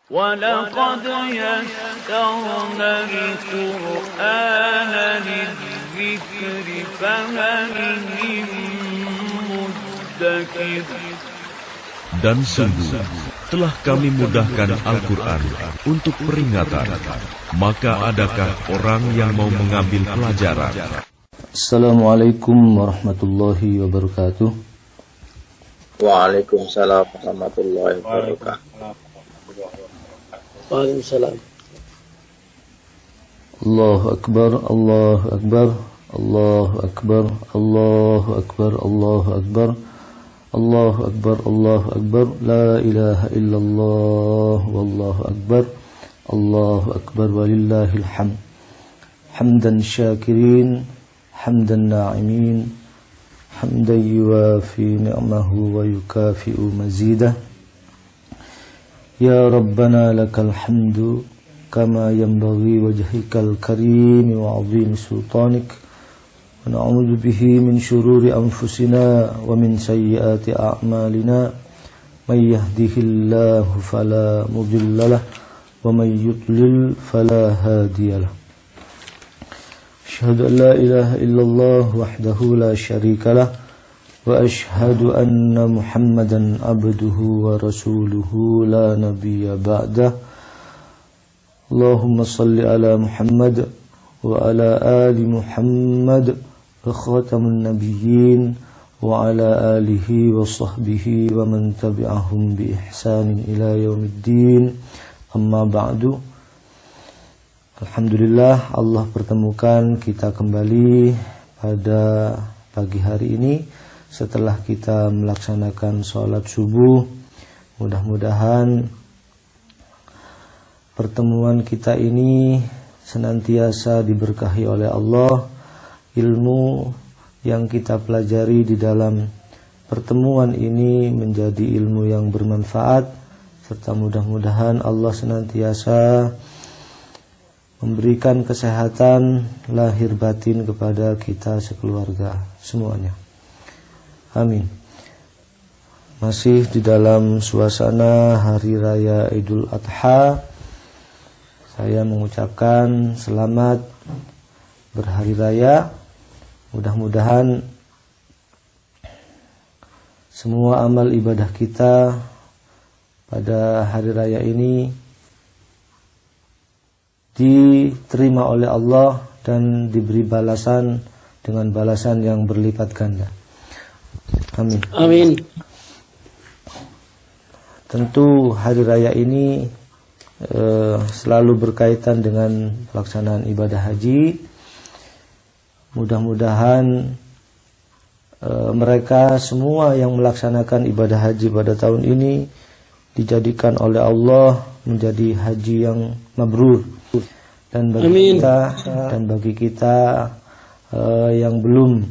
وَلَقَدْ يَسَّرْنَا الْقُرْآنَ لِلذِّكْرِ فَهَلْ مِن مُّدَّكِرٍ. Dan sungguh telah kami mudahkan Al-Quran untuk peringatan, maka adakah orang yang mau mengambil pelajaran? Assalamualaikum warahmatullahi wabarakatuh. Waalaikumsalam warahmatullahi wabarakatuh. Waalaikumsalam. Allahu Akbar, Allahu Akbar, Allahu Akbar, Allahu Akbar, Allahu Akbar, Allahu Akbar, Allahu Akbar, la ilaha illallah, wallahu Akbar, Allahu Akbar, walillahil hamd. Hamdan syakirin, hamdan na'imin, hamdan yuwafi ni'mahu wa yukafi'u mazidah. Ya Rabbana lakal hamdu kama yanbaghi wajhikal karim wa 'azimi sultanik. Wa na'udzu bihi min shururi anfusina wa min sayyiati a'malina. May yahdihillahu fala mudilla lahu wa may yudlil fala hadiya lahu. Asyhadu an la ilaha illallah wahdahu la syarika lah wa asyhadu anna Muhammadan abduhu wa rasuluhu la nabiyya ba'dah. Allahumma salli ala Muhammad wa ala ali Muhammad wa khatamun nabiyyin wa ala alihi wa sahbihi wa man tabi'ahum bi ihsanin ila yaumiddin. Amma ba'du. Alhamdulillah, Allah pertemukan kita kembali pada pagi hari ini setelah kita melaksanakan sholat subuh. Mudah-mudahan pertemuan kita ini senantiasa diberkahi oleh Allah. Ilmu yang kita pelajari di dalam pertemuan ini menjadi ilmu yang bermanfaat, serta mudah-mudahan Allah senantiasa memberikan kesehatan lahir batin kepada kita sekeluarga semuanya. Amin. Masih di dalam suasana Hari Raya Idul Adha, saya mengucapkan selamat berhari raya. Mudah-mudahan semua amal ibadah kita pada hari raya ini diterima oleh Allah dan diberi balasan dengan balasan yang berlipat ganda. Amin. Amin. Tentu hari raya ini selalu berkaitan dengan pelaksanaan ibadah haji. Mudah-mudahan mereka semua yang melaksanakan ibadah haji pada tahun ini dijadikan oleh Allah menjadi haji yang mabrur. Dan bagi kita yang belum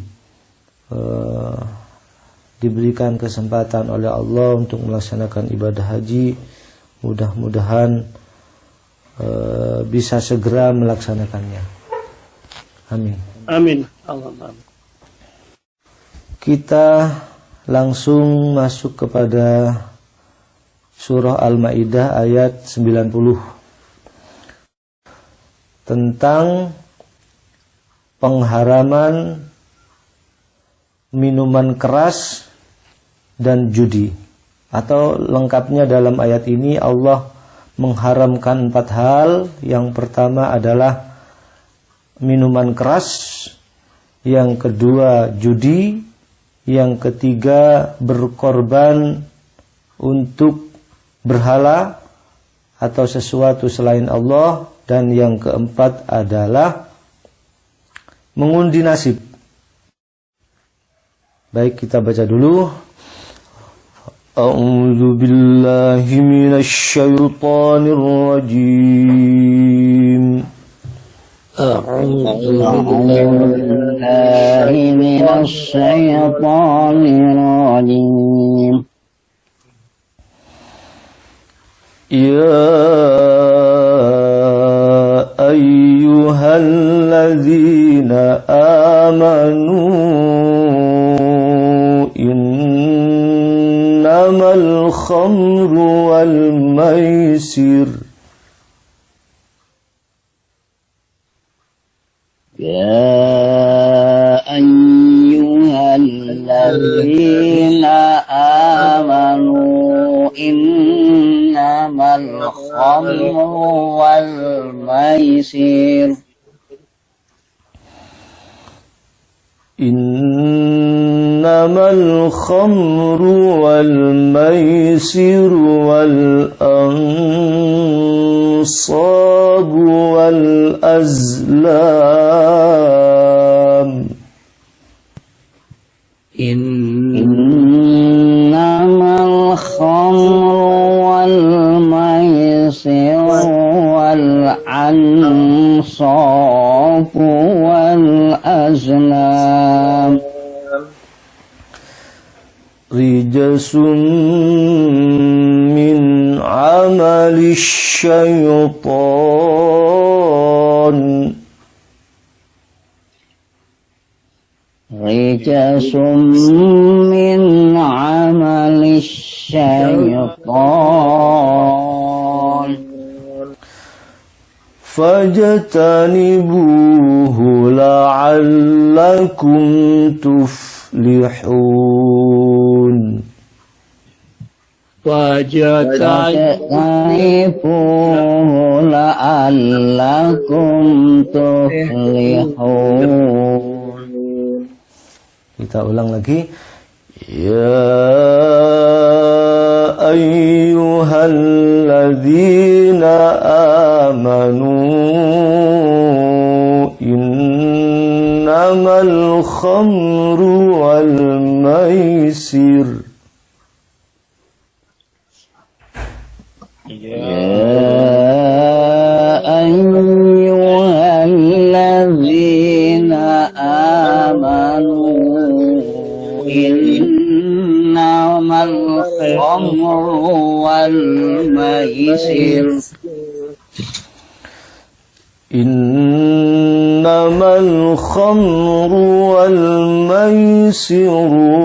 diberikan kesempatan oleh Allah untuk melaksanakan ibadah haji, mudah-mudahan bisa segera melaksanakannya. Amin. Amin. Allahumma amin. Kita langsung masuk kepada surah Al-Maidah ayat 90 tentang pengharaman minuman keras dan judi. Atau lengkapnya dalam ayat ini Allah mengharamkan 4 hal. Yang pertama adalah minuman keras, yang kedua judi, yang ketiga berkorban untuk berhala atau sesuatu selain Allah, dan yang keempat adalah mengundi nasib. Baik, kita baca dulu. A'udzu billahi minasy syaithanir rajim. A'udzu billahi minasy syaithanir rajim. Ya ayyuhalladzina amanu innamal khamru wal maisir والميسر يا أيها الذين آمنوا إنما الخمر والميسر إنما الخمر والميسر والأنصاب والأزلام إنما الخمر والميسر والأنصاب والأزلام رجس من عمل الشيطان رجس من عمل الشيطان فاجتنبوه لعلكم تفلحون فاجتنبوه لعلكم تفلحون. Kita ulang lagi. Ya ayyuhalladzina amanu innamal khamru wal maisir الخمر والميسر إنما الخمر والميسر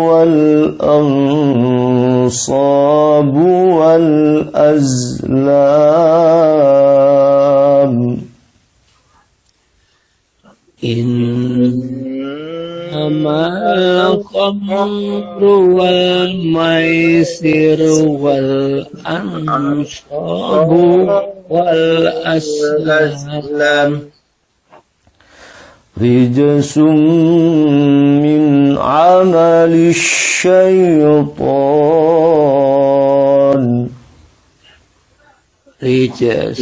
والأنصاب والأزلام إنما الخمر والميسر والأنصاب والأزلام رجس من عمل الشيطان رجس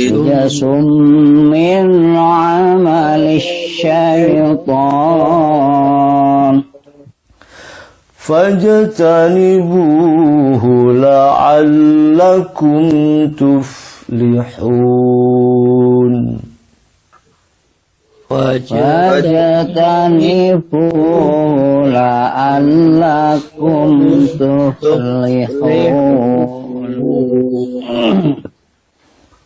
من عمل الشيطان فاجتنبوه لعلكم تفلحون فاجتنبوه لعلكم تفلحون.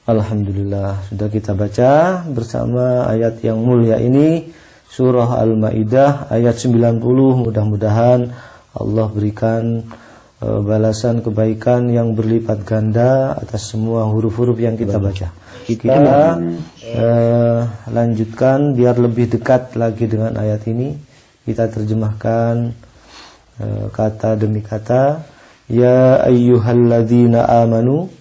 Alhamdulillah, sudah kita baca bersama ayat yang mulia ini, surah Al-Maidah ayat 90. Mudah-mudahan Allah berikan balasan kebaikan yang berlipat ganda atas semua huruf-huruf yang kita baca. Kita lanjutkan biar lebih dekat lagi dengan ayat ini. Kita terjemahkan kata demi kata. Ya ayyuhalladzina amanu,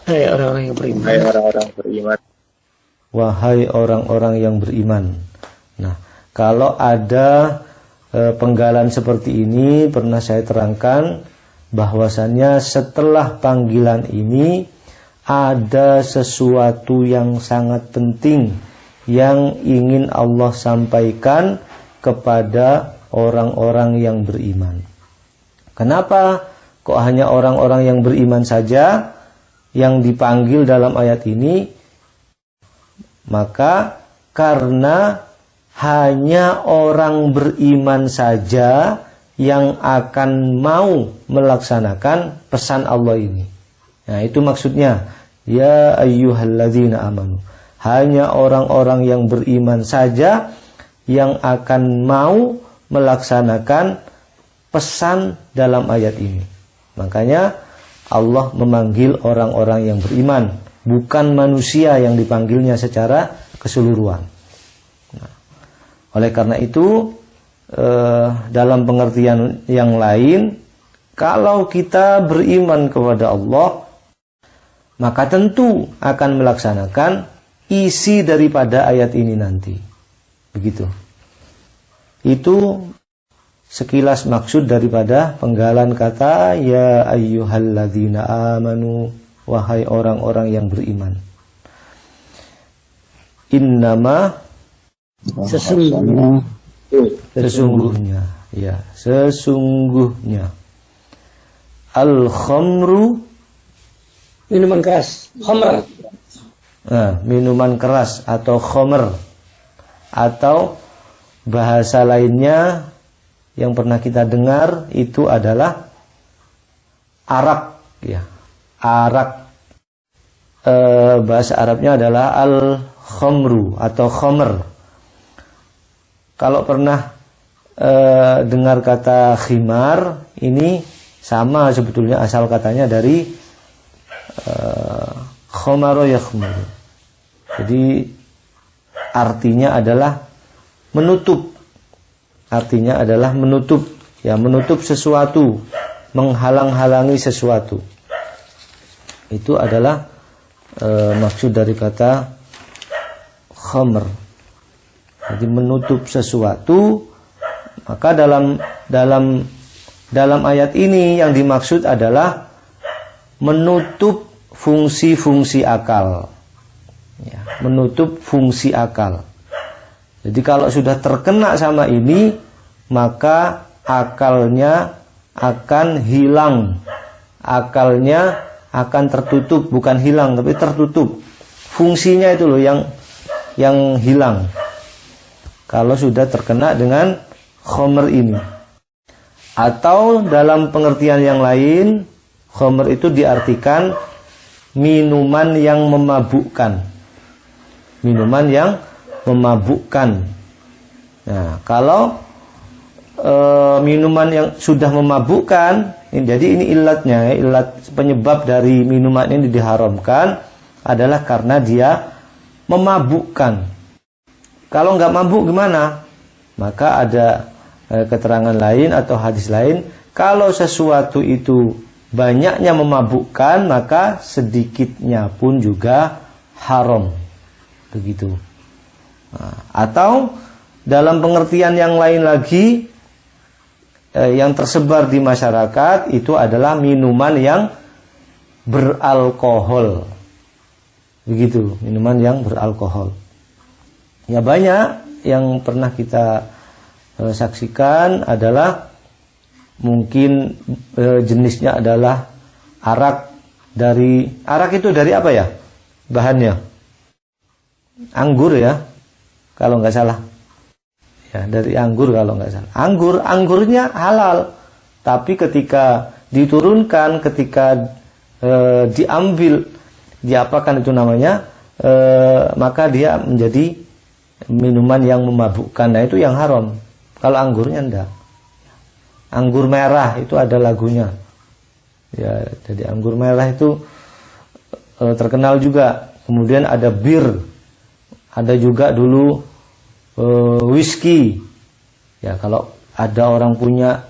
hai orang-orang yang beriman. Hai orang-orang beriman. Wahai orang-orang yang beriman. Nah, kalau ada penggalan seperti ini pernah saya terangkan bahwasannya setelah panggilan ini ada sesuatu yang sangat penting yang ingin Allah sampaikan kepada orang-orang yang beriman. Kenapa kok hanya orang-orang yang beriman saja yang dipanggil dalam ayat ini? Maka karena hanya orang beriman saja yang akan mau melaksanakan pesan Allah ini. Nah, itu maksudnya ya ayyuhalladzina amanu. Hanya orang-orang yang beriman saja yang akan mau melaksanakan pesan dalam ayat ini. Makanya Allah memanggil orang-orang yang beriman. bukan manusia yang dipanggilnya secara keseluruhan. Nah, oleh karena itu dalam pengertian yang lain, kalau kita beriman kepada Allah, maka tentu akan melaksanakan isi daripada ayat ini nanti. Begitu. Itu sekilas maksud daripada penggalan kata ya ayyuhalladzina amanu, wahai orang-orang yang beriman. Innama, sesungguhnya, ya, sesungguhnya al-khamru, Minuman keras. Khamr. nah, minuman keras atau khamr, atau bahasa lainnya yang pernah kita dengar itu adalah arak, ya. Arak, bahasa Arabnya adalah al-khamru atau khamr. Kalau pernah dengar kata khimar, ini sama sebetulnya asal katanya dari khamara yakhmur. Jadi artinya adalah menutup. Artinya adalah menutup, ya, menutup sesuatu, menghalang-halangi sesuatu. Itu adalah maksud dari kata khamr. Jadi menutup sesuatu. Maka dalam ayat ini yang dimaksud adalah menutup fungsi-fungsi akal, ya, menutup fungsi akal. Jadi kalau sudah terkena sama ini, maka akalnya akan hilang. Akalnya akan tertutup, bukan hilang tapi tertutup. Fungsinya itu loh yang hilang. Kalau sudah terkena dengan khamr ini. Atau dalam pengertian yang lain, khamr itu diartikan minuman yang memabukkan. Minuman yang memabukkan. Nah, kalau minuman yang sudah memabukkan, jadi ini ilatnya, ilat penyebab dari minuman ini diharamkan adalah karena dia memabukkan. Kalau nggak mabuk gimana? Maka ada keterangan lain atau hadis lain, kalau sesuatu itu banyaknya memabukkan, maka sedikitnya pun juga haram. Begitu. Nah, atau dalam pengertian yang lain lagi, yang tersebar di masyarakat itu adalah minuman yang beralkohol. Begitu, minuman yang beralkohol. Ya, banyak yang pernah kita saksikan adalah mungkin jenisnya adalah arak. Arak itu dari apa ya bahannya? Anggur ya, kalau nggak salah. Ya, dari anggur kalau nggak salah. Anggurnya halal, tapi ketika diturunkan, ketika diambil, diapakan itu namanya, maka dia menjadi minuman yang memabukkan. Nah, itu yang haram. Kalau anggurnya enggak. Anggur merah itu ada lagunya. Ya, jadi anggur merah itu terkenal juga. Kemudian ada bir, ada juga dulu whisky. Ya, kalau ada orang punya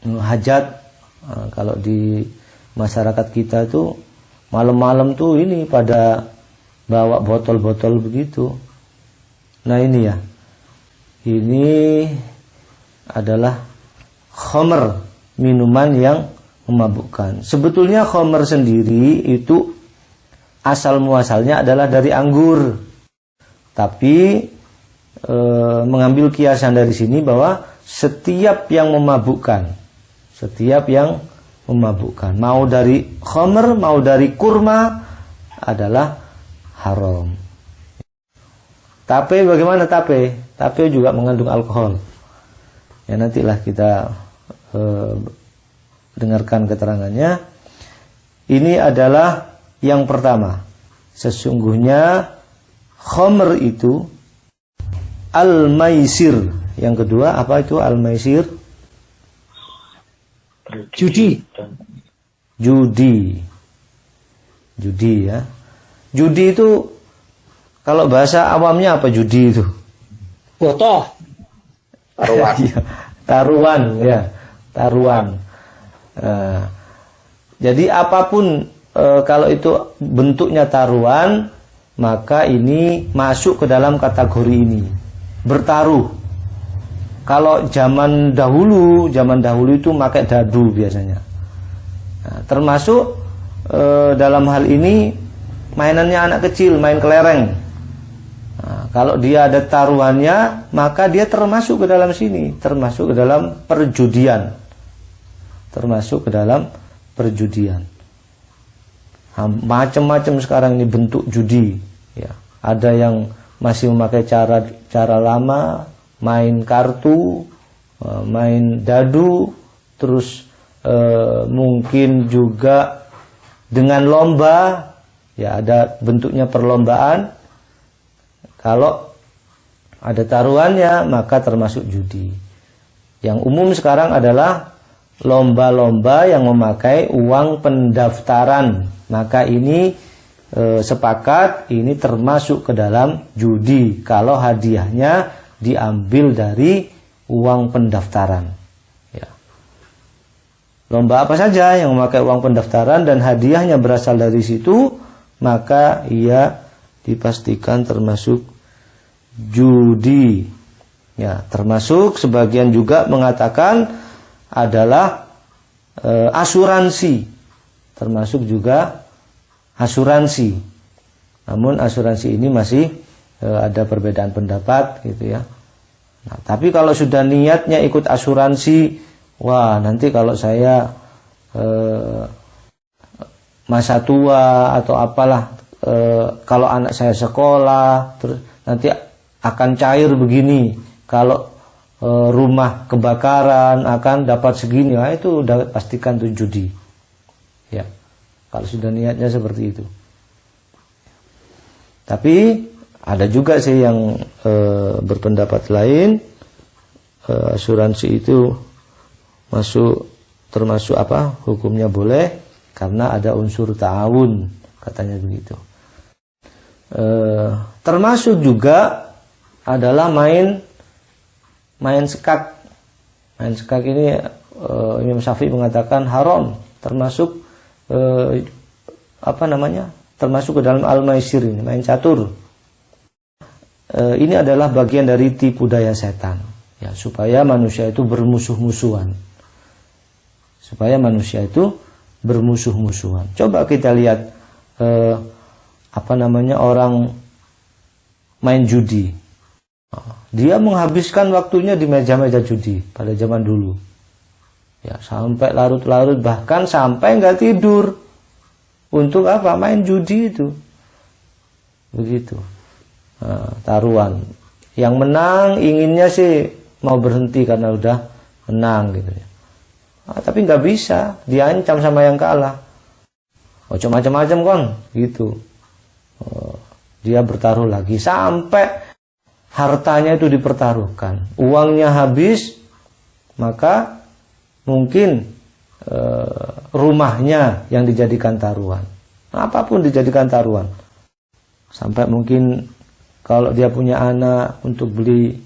hajat, kalau di masyarakat kita tuh malam-malam tuh ini pada bawa botol-botol begitu. Nah, ini ya. Ini adalah khamr, minuman yang memabukkan. Sebetulnya khamr sendiri itu asal muasalnya adalah dari anggur. Tapi mengambil kiasan dari sini bahwa setiap yang memabukkan, mau dari khamr, mau dari kurma adalah haram. Tape bagaimana tape? Tape juga mengandung alkohol. Ya, nantilah kita dengarkan keterangannya. Ini adalah yang pertama. Sesungguhnya khamr itu al-maisir. Yang kedua apa itu al-maisir? Judi. Judi ya. Judi itu kalau bahasa awamnya apa judi itu? Botoh. Taruhan. Iya, taruhan ya, taruhan. Jadi apapun kalau itu bentuknya taruhan, maka ini masuk ke dalam kategori ini. Bertaruh. Kalau zaman dahulu itu pakai dadu biasanya. Nah, termasuk dalam hal ini mainannya anak kecil, main kelereng. Nah, kalau dia ada taruhannya, maka dia termasuk ke dalam sini, termasuk ke dalam perjudian. Termasuk ke dalam perjudian. Macam-macam sekarang ini bentuk judi. Ya, ada yang masih memakai cara lama, main kartu, main dadu, terus mungkin juga dengan lomba, ya ada bentuknya perlombaan. Kalau ada taruhannya maka termasuk judi. Yang umum sekarang adalah lomba-lomba yang memakai uang pendaftaran. Maka ini sepakat ini termasuk ke dalam judi kalau hadiahnya diambil dari uang pendaftaran. Lomba apa saja yang memakai uang pendaftaran dan hadiahnya berasal dari situ, maka ia dipastikan termasuk judi. Ya, termasuk sebagian juga mengatakan adalah asuransi. Termasuk juga asuransi. Namun asuransi ini masih ada perbedaan pendapat gitu ya. Nah, tapi kalau sudah niatnya ikut asuransi, wah nanti kalau saya masa tua atau apalah, kalau anak saya sekolah terus nanti akan cair begini, kalau rumah kebakaran akan dapat segini, nah itu udah pastikan itu judi ya, kalau sudah niatnya seperti itu. Tapi ada juga sih yang berpendapat lain, asuransi itu termasuk apa? Hukumnya boleh karena ada unsur ta'awun, katanya begitu. Termasuk juga adalah main sekak. Main sekak ini Imam Syafi'i mengatakan haram, termasuk termasuk ke dalam al-maisir ini, main catur. Ini adalah bagian dari tipu daya setan ya, supaya manusia itu bermusuh-musuhan. Coba kita lihat orang main judi. Dia menghabiskan waktunya di meja-meja judi pada zaman dulu. Ya, sampai larut-larut, bahkan sampai nggak tidur. Untuk apa? Main judi itu. Begitu. Taruhan. Yang menang inginnya sih mau berhenti karena udah menang gitu ya. Tapi nggak bisa, diancam sama yang kalah. Macam-macam kon, gitu. Dia bertaruh lagi sampai hartanya itu dipertaruhkan, uangnya habis, maka mungkin rumahnya yang dijadikan taruhan, apapun dijadikan taruhan, sampai mungkin kalau dia punya anak untuk beli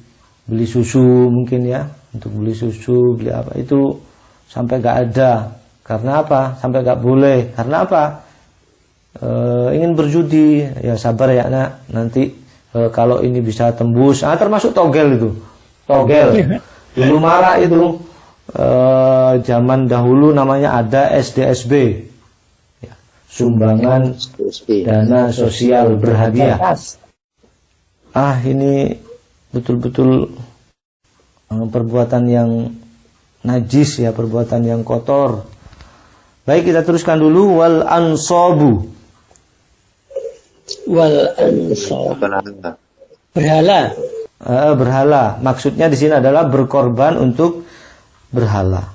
susu mungkin ya, untuk beli susu, beli apa itu sampai gak ada. Karena apa? Sampai gak boleh. Karena apa? Ingin berjudi. Ya sabar ya nak, nanti kalau ini bisa tembus. Termasuk togel itu. Togel. Dulu marak itu. Zaman dahulu namanya ada SDSB. Ya, sumbangan dana sosial berhadiah. Ini betul-betul perbuatan yang najis ya, perbuatan yang kotor. Baik, kita teruskan dulu. Wal ansabu. Berhala. Berhala. Maksudnya di sini adalah berkorban untuk berhala.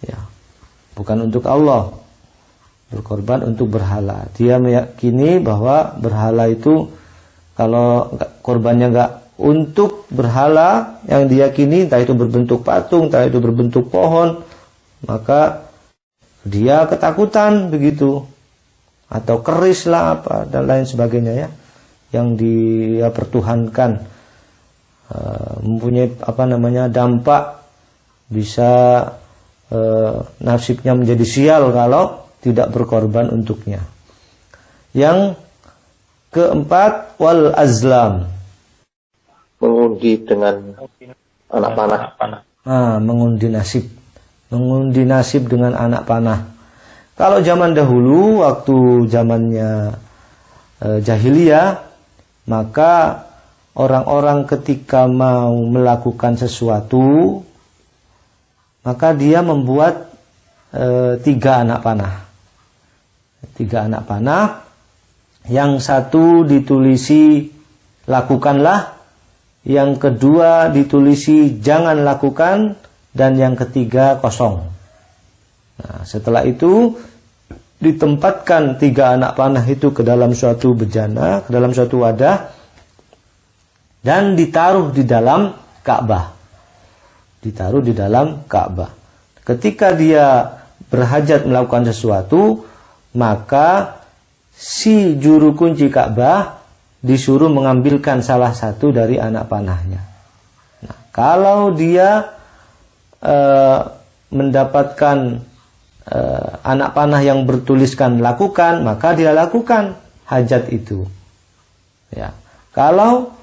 Ya. Bukan untuk Allah. Berkorban untuk berhala. Dia meyakini bahwa berhala itu kalau korbannya enggak untuk berhala yang diyakini, entah itu berbentuk patung, entah itu berbentuk pohon, maka dia ketakutan begitu. atau keris lah apa dan lain sebagainya ya, yang dia pertuhankan, mempunyai dampak, bisa nasibnya menjadi sial kalau tidak berkorban untuknya. Yang keempat, wal azlam, mengundi dengan anak panah. Mengundi nasib dengan anak panah. Kalau zaman dahulu, waktu zamannya jahiliyah, maka orang-orang ketika mau melakukan sesuatu, maka dia membuat 3 anak panah. 3 anak panah, yang satu ditulisi lakukanlah, yang kedua ditulisi jangan lakukan, dan yang ketiga kosong. Nah, setelah itu ditempatkan 3 anak panah itu ke dalam suatu bejana, ke dalam suatu wadah, dan ditaruh di dalam Ka'bah. Ditaruh di dalam Ka'bah. Ketika dia berhajat melakukan sesuatu, maka si juru kunci Ka'bah disuruh mengambilkan salah satu dari anak panahnya. Nah, kalau dia mendapatkan anak panah yang bertuliskan lakukan, maka dia lakukan hajat itu. Ya. Kalau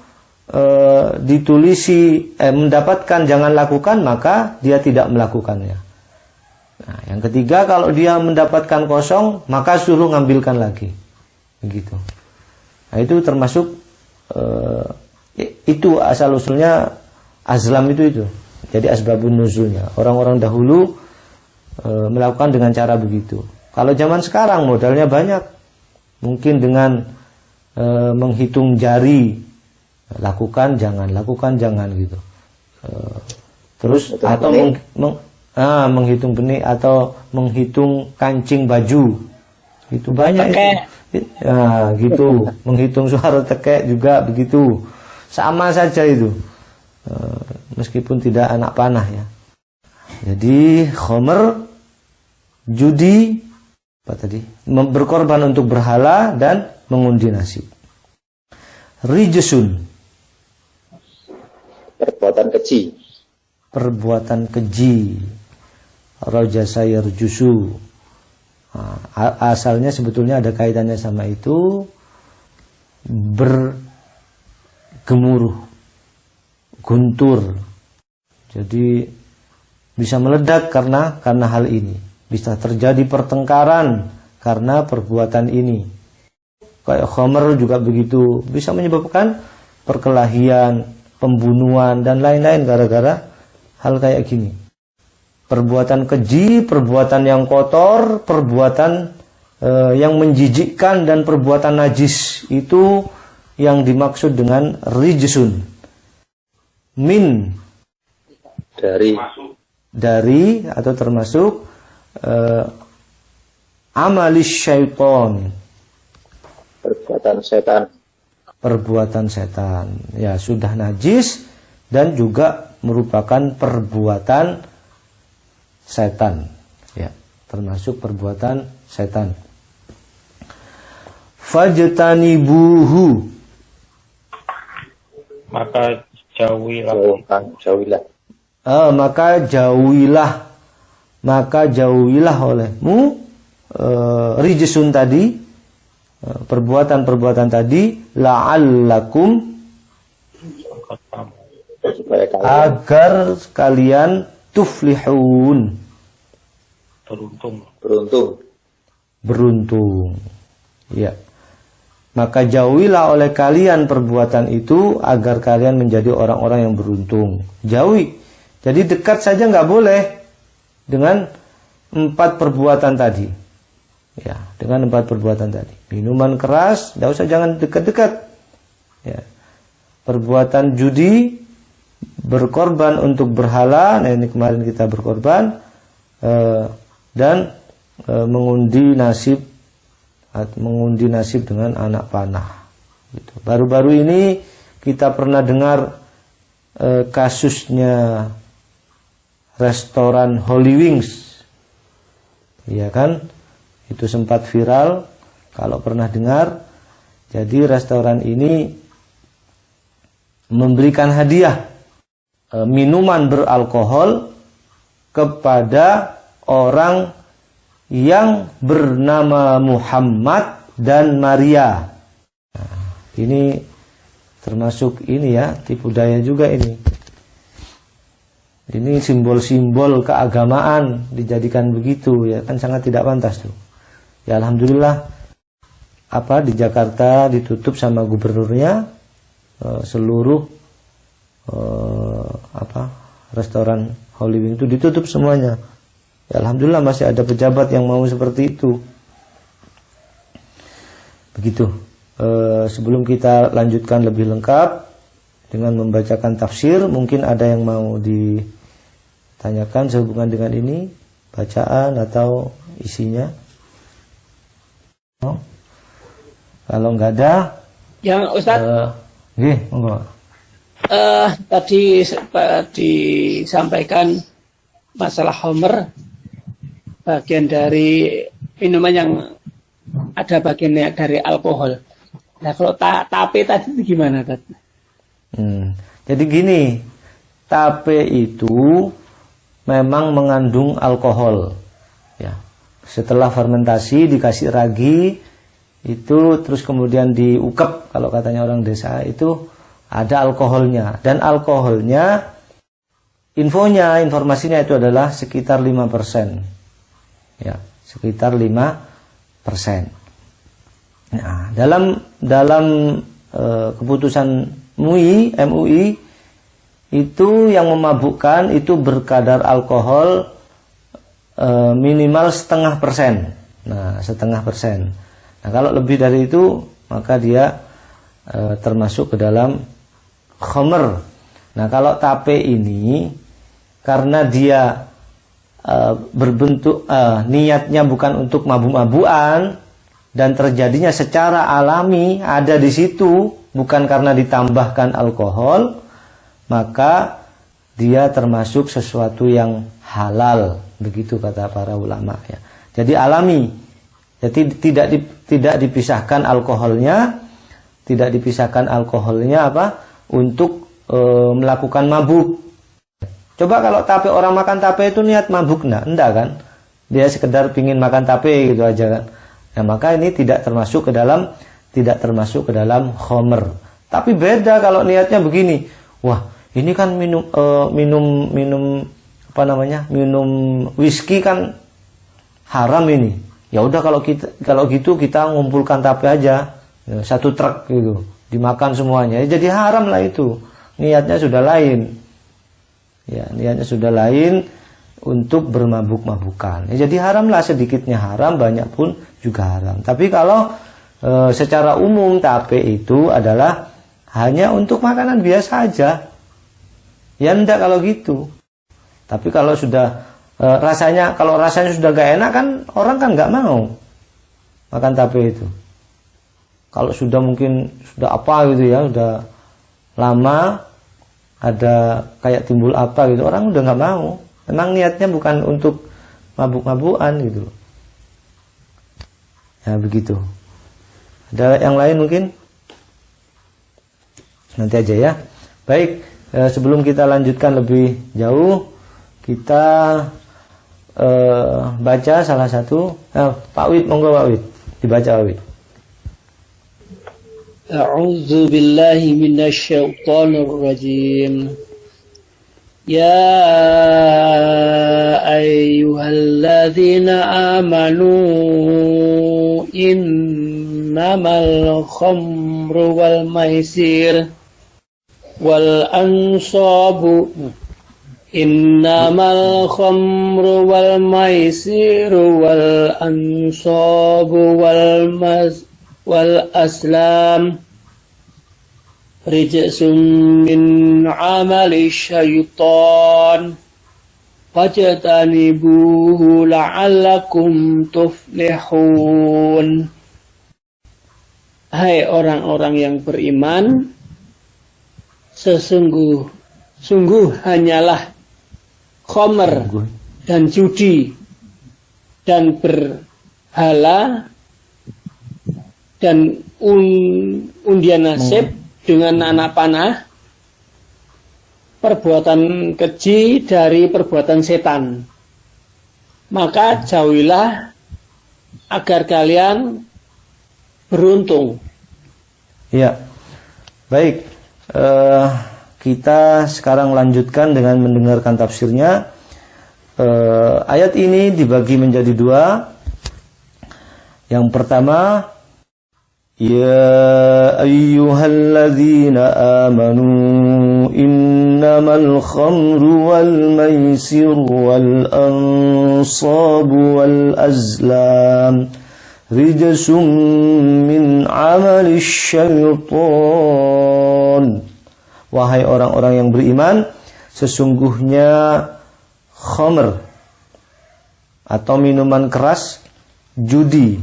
ditulisi mendapatkan jangan lakukan, maka dia tidak melakukannya. Nah, yang ketiga, kalau dia mendapatkan kosong, maka suruh ngambilkan lagi. Begitu. Nah, itu termasuk itu asal usulnya azlam itu. Jadi asbabun nuzulnya. Orang-orang dahulu melakukan dengan cara begitu. Kalau zaman sekarang modalnya banyak. Mungkin dengan menghitung jari, lakukan jangan gitu. Terus atau menghitung benih atau menghitung kancing baju. Itu banyak itu. Ya, gitu. Menghitung suara tekek juga begitu. Sama saja itu. Meskipun tidak anak panah ya. Jadi khomer, judi, berkorban untuk berhala dan mengundi nasib. Rijsun, perbuatan keji. Perbuatan keji. Rajasa yarjusu. Asalnya sebetulnya ada kaitannya sama itu, bergemuruh, guntur. Jadi bisa meledak karena hal ini. Bisa terjadi pertengkaran karena perbuatan ini. Kayak khomer juga begitu, bisa menyebabkan perkelahian, pembunuhan dan lain-lain gara-gara hal kayak gini. Perbuatan keji, perbuatan yang kotor, perbuatan yang menjijikkan dan perbuatan najis, itu yang dimaksud dengan rijsun. Min, dari atau termasuk amalis syaiton, perbuatan setan. Ya, sudah najis dan juga merupakan perbuatan setan. Ya, termasuk perbuatan setan. Fajtanibuhu, maka jauhilah. Maka jauhilah olehmu rijsun tadi, perbuatan-perbuatan tadi, la'allakum, agar kalian tuflihun, beruntung. Ya. Maka jauhilah oleh kalian perbuatan itu agar kalian menjadi orang-orang yang beruntung. Jauhi. Jadi dekat saja nggak boleh dengan 4 perbuatan tadi. Ya, dengan 4 perbuatan tadi. Minuman keras, jangan dekat-dekat. Ya. Perbuatan judi, berkorban untuk berhala. Nah, ini kemarin kita berkorban, dan mengundi nasib dengan anak panah. Gitu. Baru-baru ini kita pernah dengar kasusnya restoran Holy Wings, ya kan? Itu sempat viral Kalau pernah dengar, jadi restoran ini memberikan hadiah minuman beralkohol kepada orang yang bernama Muhammad dan Maria. Nah, ini termasuk ini ya, tipu daya juga ini. Ini simbol-simbol keagamaan dijadikan begitu ya, kan sangat tidak pantas tuh. Ya alhamdulillah di Jakarta ditutup sama gubernurnya, seluruh restoran Holy Wing itu ditutup semuanya. Ya alhamdulillah masih ada pejabat yang mau seperti itu. Begitu. Sebelum kita lanjutkan lebih lengkap dengan membacakan tafsir, mungkin ada yang mau ditanyakan sehubungan dengan ini, bacaan atau isinya. Kalau nggak ada, yang Ustaz, monggo. Tadi disampaikan masalah homer, bagian dari minuman yang ada bagiannya dari alkohol. Nah kalau tape tadi itu gimana, Tad? Jadi gini, tape itu memang mengandung alkohol. Ya, setelah fermentasi dikasih ragi itu, terus kemudian diukep, kalau katanya orang desa itu ada alkoholnya, dan alkoholnya informasinya itu adalah sekitar 5%. Ya, sekitar 5%. Nah, dalam keputusan MUI itu yang memabukkan itu berkadar alkohol minimal 0,5%. Nah, 0,5%. Nah, kalau lebih dari itu maka dia termasuk ke dalam khamr. Nah, kalau tape ini karena dia berbentuk niatnya bukan untuk mabuk-mabukan dan terjadinya secara alami ada di situ, bukan karena ditambahkan alkohol, maka dia termasuk sesuatu yang halal, begitu kata para ulama ya. Jadi alami. Jadi tidak dipisahkan alkoholnya, untuk melakukan mabuk. Coba kalau tape, orang makan tape itu niat mabuk enggak kan? Dia sekedar pingin makan tape gitu aja kan. Nah, maka ini tidak termasuk ke dalam khamr. Tapi beda kalau niatnya begini. Wah, ini kan minum whisky kan haram ini. Ya udah kalau gitu kita ngumpulkan tape aja, ya, 1 truk gitu, dimakan semuanya. Ya, jadi haram lah itu. Niatnya sudah lain. Ya, niatnya sudah lain untuk bermabuk-mabukan. Ya, jadi haramlah, sedikitnya haram, banyak pun juga haram. Tapi kalau secara umum tape itu adalah hanya untuk makanan biasa aja. Ya enggak kalau gitu. Tapi kalau sudah rasanya sudah gak enak kan, orang kan nggak mau makan tape itu. Kalau sudah mungkin sudah apa gitu ya, sudah lama ada kayak timbul apa gitu, orang udah nggak mau. Memang niatnya bukan untuk mabuk-mabukan gitu. Ya begitu. Ada yang lain mungkin? Nanti aja ya. Baik, sebelum kita lanjutkan lebih jauh, kita baca salah satu. Pak Wid, monggo Pak Wid, dibaca Pak Wid. A'udzu billahi minasyaitonir rajim. Ya ayyuhalladzina amanu innamal khamru wal maisir wal ansabu innamal khamru wal maisiru wal ansabu wal aslam rijsum min amali syaitan fajtanibuhu la'allakum tuflihun. Hai orang-orang yang beriman, sungguh hanyalah khamr dan judi dan berhala dan undian nasib dengan anak panah, perbuatan keji dari perbuatan setan. Maka jauhilah agar kalian beruntung. Ya, baik. Kita sekarang lanjutkan dengan mendengarkan tafsirnya. Ayat ini dibagi menjadi dua. Yang pertama, ya ayyuhalladzina amanu innamal khamru wal maisiru wal ansabu wal azlam rijsum min amali syaitan. Wahai orang-orang yang beriman, sesungguhnya khamr atau minuman keras, judi,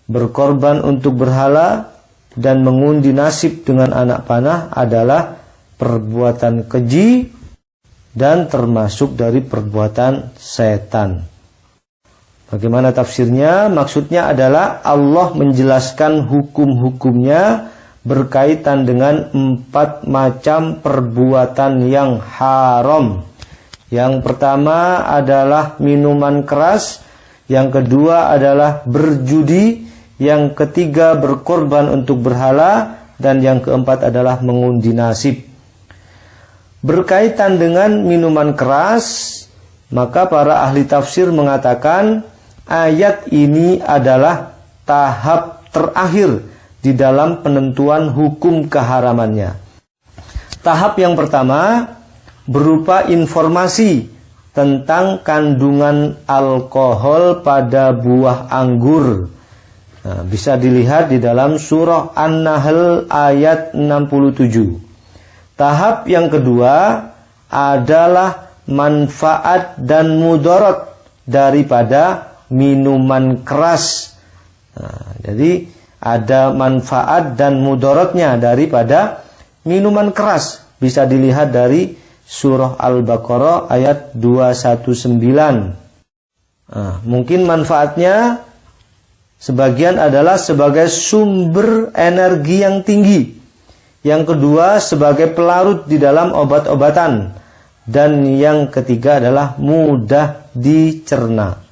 berkorban untuk berhala, dan mengundi nasib dengan anak panah adalah perbuatan keji dan termasuk dari perbuatan setan. Bagaimana tafsirnya? Maksudnya adalah Allah menjelaskan hukum-hukumnya berkaitan dengan 4 macam perbuatan yang haram. Yang pertama adalah minuman keras, yang kedua adalah berjudi, yang ketiga berkorban untuk berhala, dan yang keempat adalah mengundi nasib. Berkaitan dengan minuman keras, maka para ahli tafsir mengatakan ayat ini adalah tahap terakhir di dalam penentuan hukum keharamannya. Tahap yang pertama berupa informasi tentang kandungan alkohol pada buah anggur. Nah, bisa dilihat di dalam surah An-Nahl ayat 67. Tahap yang kedua adalah manfaat dan mudarat daripada minuman keras. Nah, jadi ada manfaat dan mudaratnya daripada minuman keras. Bisa dilihat dari surah Al-Baqarah ayat 219. Nah, mungkin manfaatnya sebagian adalah sebagai sumber energi yang tinggi. Yang kedua sebagai pelarut di dalam obat-obatan. Dan yang ketiga adalah mudah dicerna.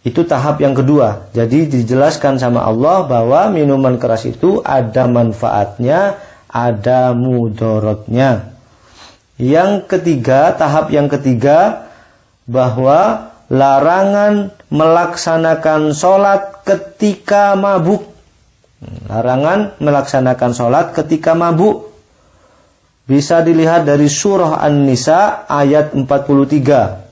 Itu tahap yang kedua. Jadi dijelaskan sama Allah bahwa minuman keras itu ada manfaatnya, ada mudaratnya. Yang ketiga, tahap yang ketiga, bahwa larangan melaksanakan sholat ketika mabuk. Larangan melaksanakan sholat ketika mabuk. Bisa dilihat dari surah An-Nisa ayat 43.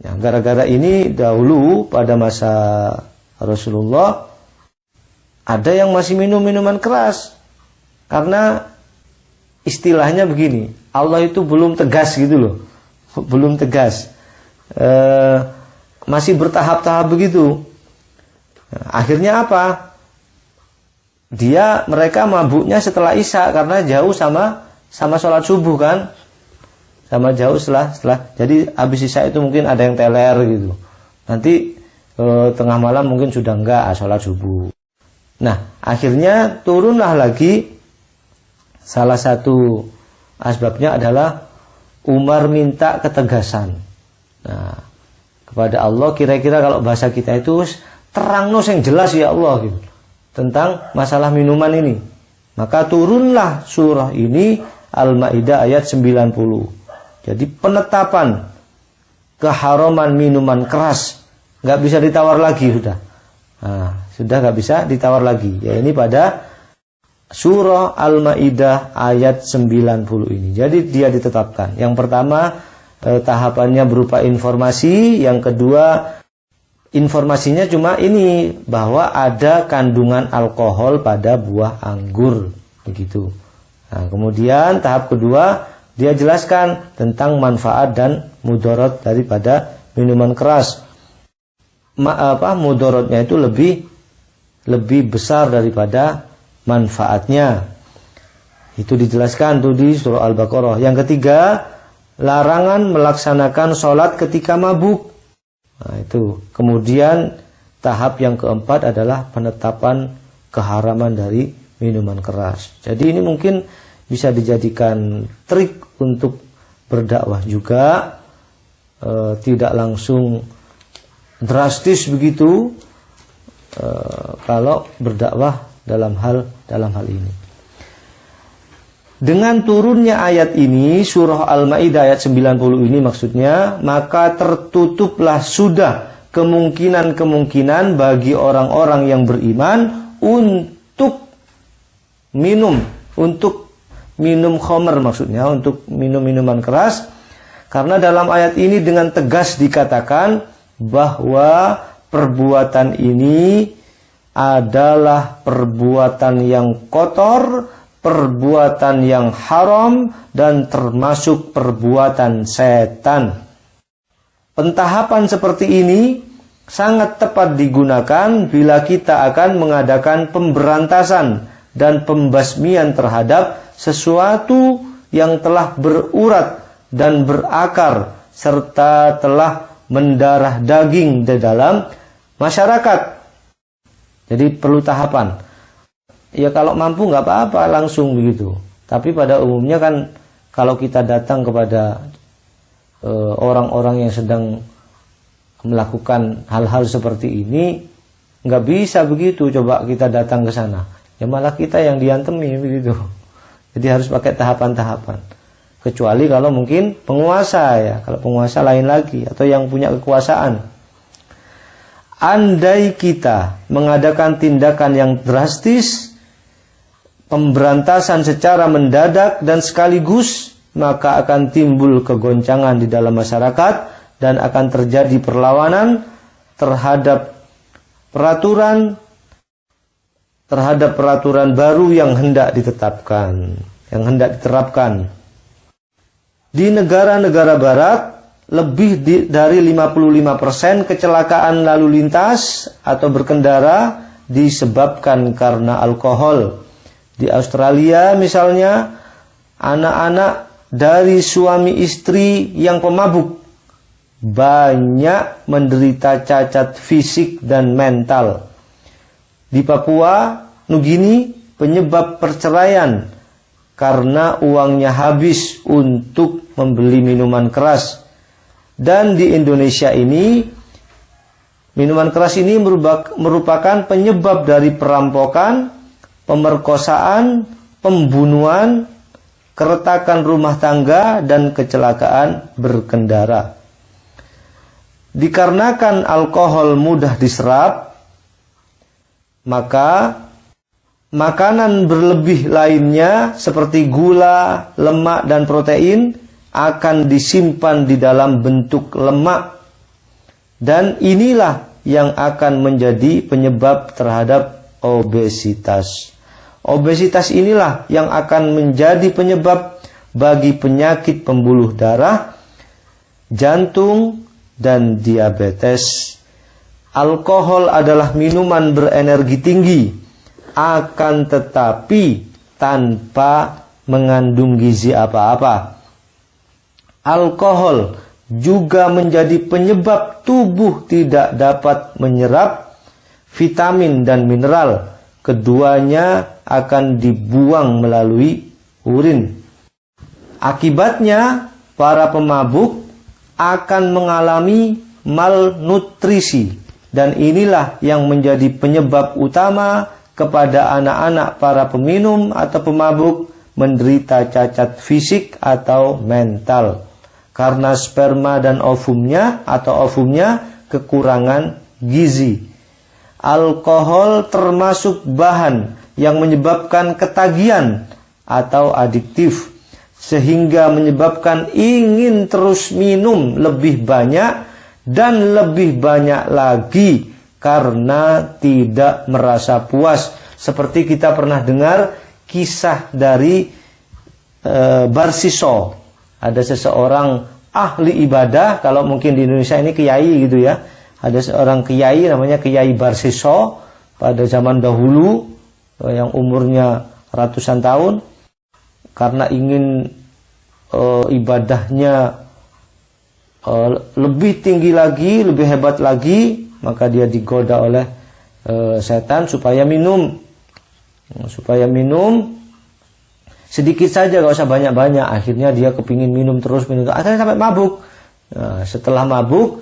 Ya, gara-gara ini dahulu pada masa Rasulullah ada yang masih minum minuman keras. Karena istilahnya begini, Allah itu belum tegas gitu loh. Belum tegas. Masih bertahap-tahap begitu. Akhirnya apa? Mereka mabuknya setelah Isya karena jauh sama sholat subuh kan. Sama jauh setelah jadi habis Isya itu mungkin ada yang teler gitu. Nanti tengah malam mungkin sudah enggak sholat subuh. Nah, akhirnya turunlah lagi. Salah satu asbabnya adalah Umar minta ketegasan. Nah, kepada Allah, kira-kira kalau bahasa kita itu terangno yang jelas ya Allah gitu, tentang masalah minuman ini. Maka turunlah surah ini Al-Maidah ayat 90. Jadi penetapan keharaman minuman keras nggak bisa ditawar lagi sudah. Nah, sudah nggak bisa ditawar lagi. Ya ini pada surah Al-Maidah ayat 90 ini. Jadi dia ditetapkan. Yang pertama tahapannya berupa informasi. Yang kedua informasinya cuma ini, bahwa ada kandungan alkohol pada buah anggur. Begitu. Nah, kemudian tahap kedua dia jelaskan tentang manfaat dan mudarat daripada minuman keras. Mudaratnya itu lebih besar daripada manfaatnya. Itu dijelaskan tuh di surah Al-Baqarah. Yang ketiga, larangan melaksanakan sholat ketika mabuk. Nah, itu. Kemudian tahap yang keempat adalah penetapan keharaman dari minuman keras. Jadi ini mungkin bisa dijadikan trik untuk berdakwah juga, tidak langsung drastis begitu kalau berdakwah dalam hal ini. Dengan turunnya ayat ini, surah Al-Maidah ayat 90 ini maksudnya, maka tertutuplah sudah kemungkinan-kemungkinan bagi orang-orang yang beriman untuk minum khamr, maksudnya untuk minum minuman keras. Karena dalam ayat ini dengan tegas dikatakan bahwa perbuatan ini adalah perbuatan yang kotor, perbuatan yang haram, dan termasuk perbuatan setan. Pentahapan seperti ini sangat tepat digunakan bila kita akan mengadakan pemberantasan dan pembasmian terhadap sesuatu yang telah berurat dan berakar serta telah mendarah daging di dalam masyarakat. Jadi perlu tahapan. Ya kalau mampu nggak apa-apa langsung begitu. Tapi pada umumnya kan kalau kita datang kepada orang-orang yang sedang melakukan hal-hal seperti ini, nggak bisa begitu. Coba kita datang ke sana, ya malah kita yang diantemi begitu. Jadi harus pakai tahapan-tahapan. Kecuali kalau mungkin penguasa ya. Kalau penguasa lain lagi, atau yang punya kekuasaan. Andai kita mengadakan tindakan yang drastis, pemberantasan secara mendadak dan sekaligus, maka akan timbul kegoncangan di dalam masyarakat dan akan terjadi perlawanan terhadap peraturan baru yang hendak ditetapkan, yang hendak diterapkan. Di negara-negara barat, lebih dari 55% kecelakaan lalu lintas atau berkendara disebabkan karena alkohol. Di Australia misalnya, anak-anak dari suami istri yang pemabuk banyak menderita cacat fisik dan mental. Di Papua Nugini, penyebab perceraian karena uangnya habis untuk membeli minuman keras. Dan di Indonesia ini, minuman keras ini merupakan penyebab dari perampokan, pemerkosaan, pembunuhan, keretakan rumah tangga, dan kecelakaan berkendara. Dikarenakan alkohol mudah diserap, maka makanan berlebih lainnya seperti gula, lemak, dan protein akan disimpan di dalam bentuk lemak. Dan inilah yang akan menjadi penyebab terhadap obesitas. Obesitas inilah yang akan menjadi penyebab bagi penyakit pembuluh darah, jantung, dan diabetes. Alkohol adalah minuman berenergi tinggi, akan tetapi tanpa mengandung gizi apa-apa. Alkohol juga menjadi penyebab tubuh tidak dapat menyerap vitamin dan mineral. Keduanya akan dibuang melalui urin. Akibatnya, para pemabuk akan mengalami malnutrisi. Dan inilah yang menjadi penyebab utama kepada anak-anak para peminum atau pemabuk menderita cacat fisik atau mental. Karena sperma dan ovumnya kekurangan gizi. Alkohol termasuk bahan yang menyebabkan ketagihan atau adiktif, sehingga menyebabkan ingin terus minum lebih banyak dan lebih banyak lagi karena tidak merasa puas. Seperti kita pernah dengar kisah dari Barsiso. Ada seseorang ahli ibadah, kalau mungkin di Indonesia ini kiai gitu ya. Ada seorang kiai namanya Kiai Barsiso pada zaman dahulu yang umurnya ratusan tahun. Karena ingin ibadahnya lebih tinggi lagi, lebih hebat lagi, maka dia digoda oleh setan supaya minum supaya minum sedikit saja, gak usah banyak-banyak. Akhirnya dia kepingin minum terus, akhirnya sampai mabuk. Nah, setelah mabuk,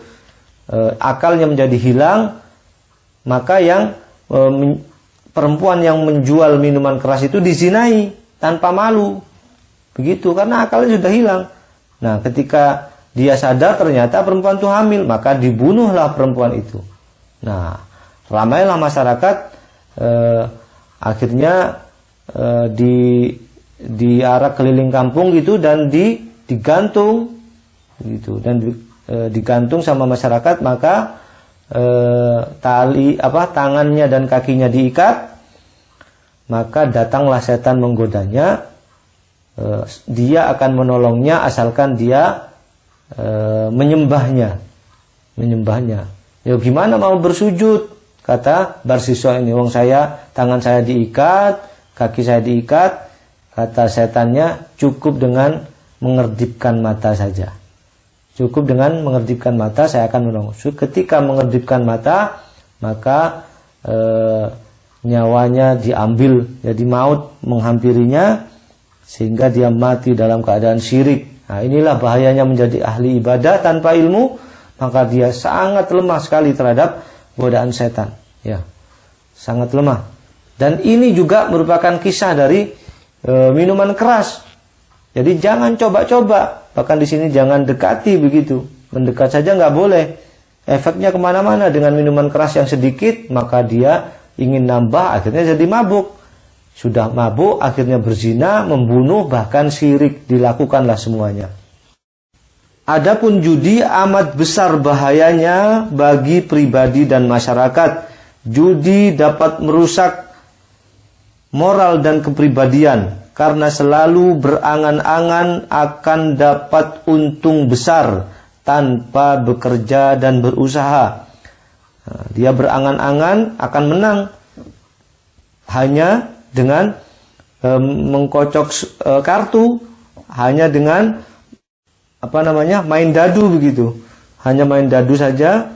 akalnya menjadi hilang, maka yang perempuan yang menjual minuman keras itu dizinai tanpa malu. Begitu, karena akalnya sudah hilang. Nah, ketika dia sadar ternyata perempuan itu hamil, maka dibunuhlah perempuan itu. Nah, ramailah masyarakat, akhirnya diarak keliling kampung gitu, dan digantung gitu, dan digantung sama masyarakat. Maka tangannya dan kakinya diikat, maka datanglah setan menggodanya. Dia akan menolongnya asalkan dia menyembahnya. Ya gimana mau bersujud, kata Barsiswa ini, wong saya tangan saya diikat, kaki saya diikat. Kata setannya, cukup dengan mengerdipkan mata saja. Cukup dengan mengerdipkan mata, saya akan menolong. Ketika mengerdipkan mata, maka nyawanya diambil, jadi maut menghampirinya, sehingga dia mati dalam keadaan syirik. Nah, inilah bahayanya menjadi ahli ibadah tanpa ilmu, maka dia sangat lemah sekali terhadap godaan setan. Ya, sangat lemah. Dan ini juga merupakan kisah dari minuman keras. Jadi jangan coba-coba. Bahkan di sini jangan dekati begitu. Mendekat saja nggak boleh. Efeknya kemana-mana. Dengan minuman keras yang sedikit, maka dia ingin nambah, akhirnya jadi mabuk. Sudah mabuk, akhirnya berzina, membunuh, bahkan syirik, dilakukanlah semuanya. Adapun judi amat besar bahayanya bagi pribadi dan masyarakat. Judi dapat merusak moral dan kepribadian karena selalu berangan-angan akan dapat untung besar tanpa bekerja dan berusaha. Nah, dia berangan-angan akan menang hanya dengan mengkocok kartu, hanya dengan main dadu begitu. Hanya main dadu saja,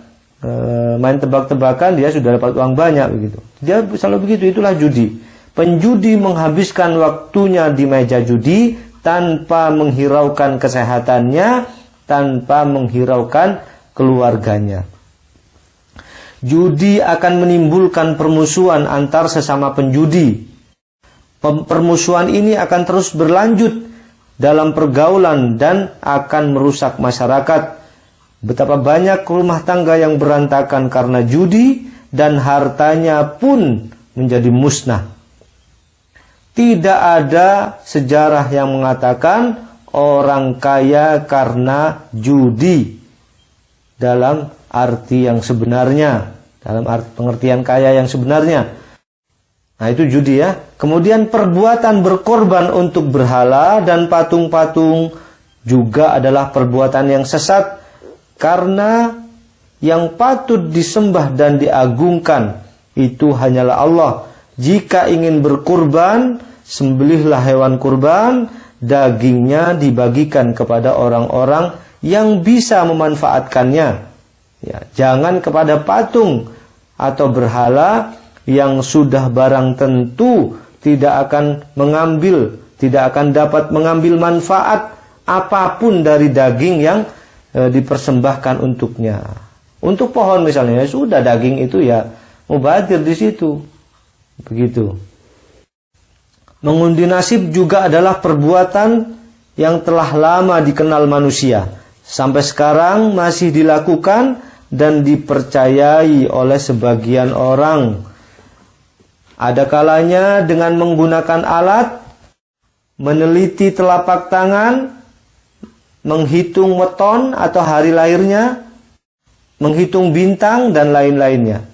main tebak-tebakan, dia sudah dapat uang banyak begitu. Dia selalu begitu, itulah judi. Penjudi menghabiskan waktunya di meja judi tanpa menghiraukan kesehatannya, tanpa menghiraukan keluarganya. Judi akan menimbulkan permusuhan antar sesama penjudi. Permusuhan ini akan terus berlanjut dalam pergaulan dan akan merusak masyarakat. Betapa banyak rumah tangga yang berantakan karena judi dan hartanya pun menjadi musnah. Tidak ada sejarah yang mengatakan orang kaya karena judi dalam arti yang sebenarnya, dalam arti pengertian kaya yang sebenarnya. Nah, itu judi ya. Kemudian perbuatan berkorban untuk berhala dan patung-patung juga adalah perbuatan yang sesat, karena yang patut disembah dan diagungkan itu hanyalah Allah. Jika ingin berkurban, sembelihlah hewan kurban, dagingnya dibagikan kepada orang-orang yang bisa memanfaatkannya. Ya, jangan kepada patung atau berhala yang sudah barang tentu tidak akan dapat mengambil manfaat apapun dari daging yang dipersembahkan untuknya. Untuk pohon misalnya, ya sudah, daging itu ya mubadir di situ. Begitu. Mengundi nasib juga adalah perbuatan yang telah lama dikenal manusia. Sampai sekarang masih dilakukan dan dipercayai oleh sebagian orang. Ada kalanya dengan menggunakan alat, meneliti telapak tangan, menghitung weton atau hari lahirnya, menghitung bintang dan lain-lainnya.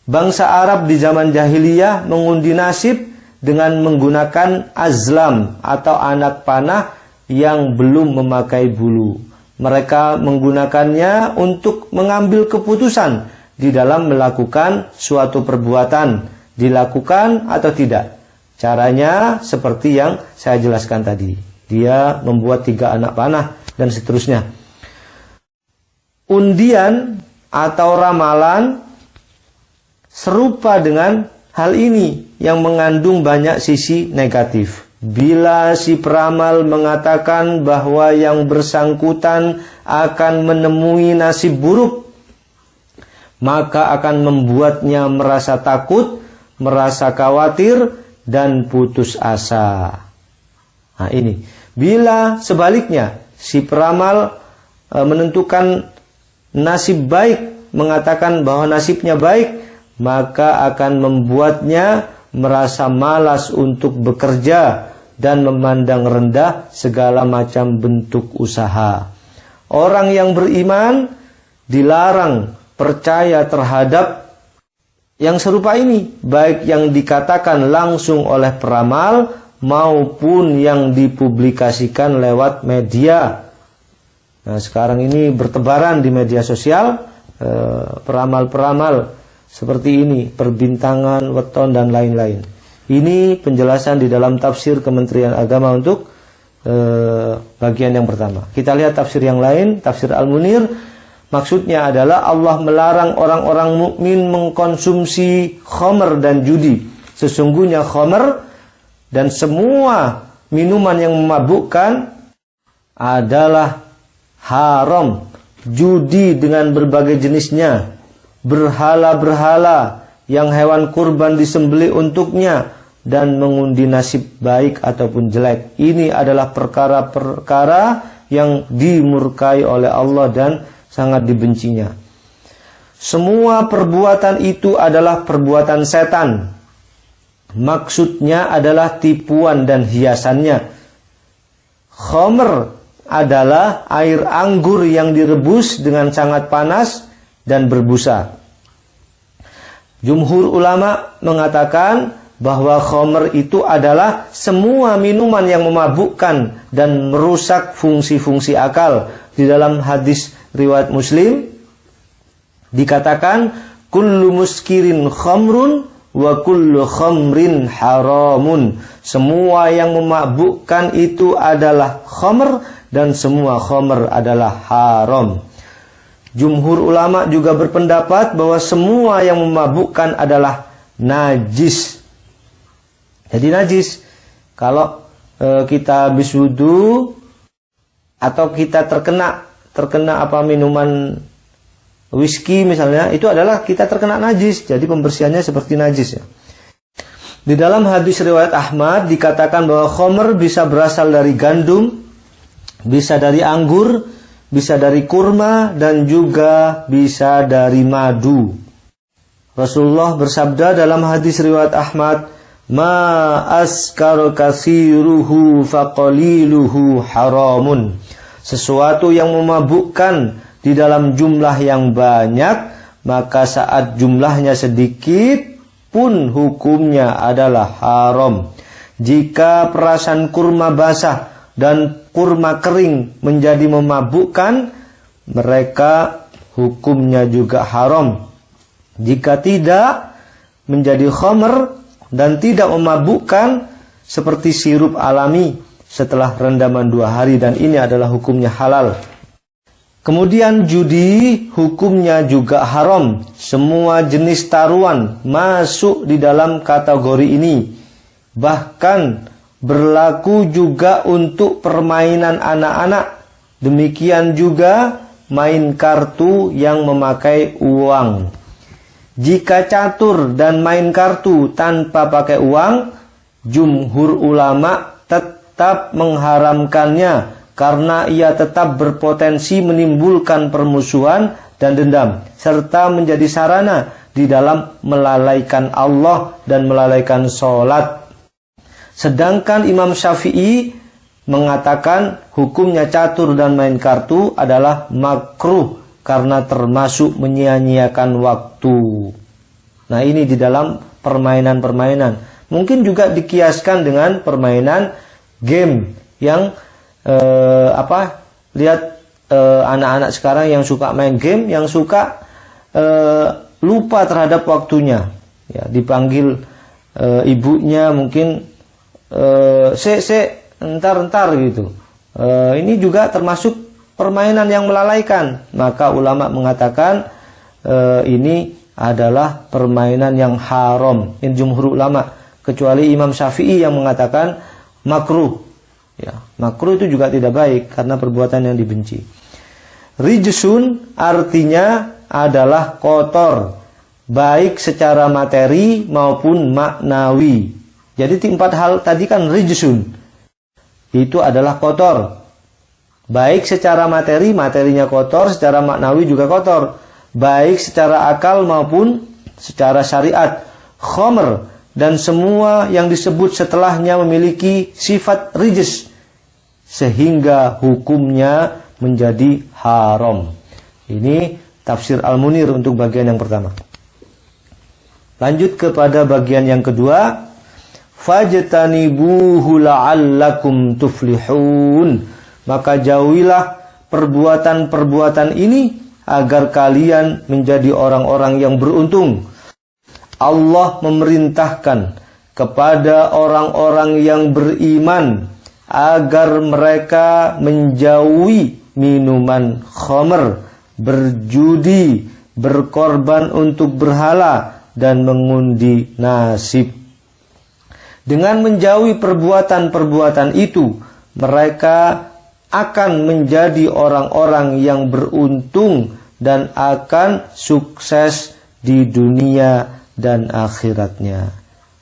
Bangsa Arab di zaman jahiliyah mengundi nasib dengan menggunakan azlam atau anak panah yang belum memakai bulu. Mereka menggunakannya untuk mengambil keputusan di dalam melakukan suatu perbuatan, dilakukan atau tidak. Caranya seperti yang saya jelaskan tadi. Dia membuat 3 anak panah dan seterusnya. Undian atau ramalan serupa dengan hal ini yang mengandung banyak sisi negatif. Bila si peramal mengatakan bahwa yang bersangkutan akan menemui nasib buruk, maka akan membuatnya merasa takut, merasa khawatir, dan putus asa. Nah ini, bila sebaliknya si peramal menentukan nasib baik, mengatakan bahwa nasibnya baik, maka akan membuatnya merasa malas untuk bekerja dan memandang rendah segala macam bentuk usaha. Orang yang beriman dilarang percaya terhadap yang serupa ini, baik yang dikatakan langsung oleh peramal maupun yang dipublikasikan lewat media. Nah, sekarang ini bertebaran di media sosial peramal-peramal seperti ini, perbintangan, weton, dan lain-lain. Ini penjelasan di dalam tafsir Kementerian Agama untuk bagian yang pertama. Kita lihat tafsir yang lain, tafsir Al-Munir. Maksudnya adalah Allah melarang orang-orang mukmin mengkonsumsi khamr dan judi. Sesungguhnya khamr dan semua minuman yang memabukkan adalah haram. Judi dengan berbagai jenisnya, berhala-berhala yang hewan kurban disembelih untuknya, dan mengundi nasib baik ataupun jelek. Ini adalah perkara-perkara yang dimurkai oleh Allah dan sangat dibencinya. Semua perbuatan itu adalah perbuatan setan. Maksudnya adalah tipuan dan hiasannya. Khamr adalah air anggur yang direbus dengan sangat panas dan berbusa. Jumhur ulama mengatakan bahwa khamr itu adalah semua minuman yang memabukkan dan merusak fungsi-fungsi akal. Di dalam hadis riwayat Muslim dikatakan kullu muskirin khamrun wa kullu khamrin haramun. Semua yang memabukkan itu adalah khamr dan semua khamr adalah haram. Jumhur ulama juga berpendapat bahwa semua yang memabukkan adalah najis. Jadi najis. Kalau kita habis wudu atau kita terkena minuman whisky misalnya, itu adalah kita terkena najis. Jadi pembersihannya seperti najis ya. Di dalam hadis riwayat Ahmad dikatakan bahwa khamr bisa berasal dari gandum, bisa dari anggur, bisa dari kurma, dan juga bisa dari madu. Rasulullah bersabda dalam hadis riwayat Ahmad, "Ma askara katsiruhu faqaliluhu haramun." Sesuatu yang memabukkan di dalam jumlah yang banyak, maka saat jumlahnya sedikit pun hukumnya adalah haram. Jika perasan kurma basah dan kurma kering menjadi memabukkan, mereka hukumnya juga haram. Jika tidak, menjadi khamr dan tidak memabukkan seperti sirup alami setelah rendaman 2 hari, dan ini adalah hukumnya halal. Kemudian judi hukumnya juga haram. Semua jenis taruhan masuk di dalam kategori ini. Bahkan berlaku juga untuk permainan anak-anak. Demikian juga main kartu yang memakai uang. Jika catur dan main kartu tanpa pakai uang, jumhur ulama tetap mengharamkannya karena ia tetap berpotensi menimbulkan permusuhan dan dendam, serta menjadi sarana di dalam melalaikan Allah dan melalaikan sholat. Sedangkan Imam Syafi'i mengatakan hukumnya catur dan main kartu adalah makruh karena termasuk menyia-nyiakan waktu. Nah, ini di dalam permainan-permainan. Mungkin juga dikiaskan dengan permainan game yang lihat anak-anak sekarang yang suka main game, yang suka lupa terhadap waktunya. Ya, dipanggil ibunya mungkin entar gitu. Ini juga termasuk permainan yang melalaikan. Maka ulama mengatakan ini adalah permainan yang haram. Ini jumhur ulama, kecuali Imam Syafi'i yang mengatakan makruh. Ya, makruh itu juga tidak baik karena perbuatan yang dibenci. Rijsun artinya adalah kotor, baik secara materi maupun maknawi. Jadi 4 hal tadi kan rijsun, itu adalah kotor. Baik secara materi, materinya kotor, secara maknawi juga kotor. Baik secara akal maupun secara syariat. Khomer dan semua yang disebut setelahnya memiliki sifat rijs, sehingga hukumnya menjadi haram. Ini tafsir Al-Munir untuk bagian yang pertama. Lanjut kepada bagian yang kedua. Fajtanibuhu la'allakum tuflihun. Maka jauhilah perbuatan-perbuatan ini agar kalian menjadi orang-orang yang beruntung. Allah memerintahkan kepada orang-orang yang beriman agar mereka menjauhi minuman khamr, berjudi, berkorban untuk berhala, dan mengundi nasib. Dengan menjauhi perbuatan-perbuatan itu, mereka akan menjadi orang-orang yang beruntung dan akan sukses di dunia dan akhiratnya.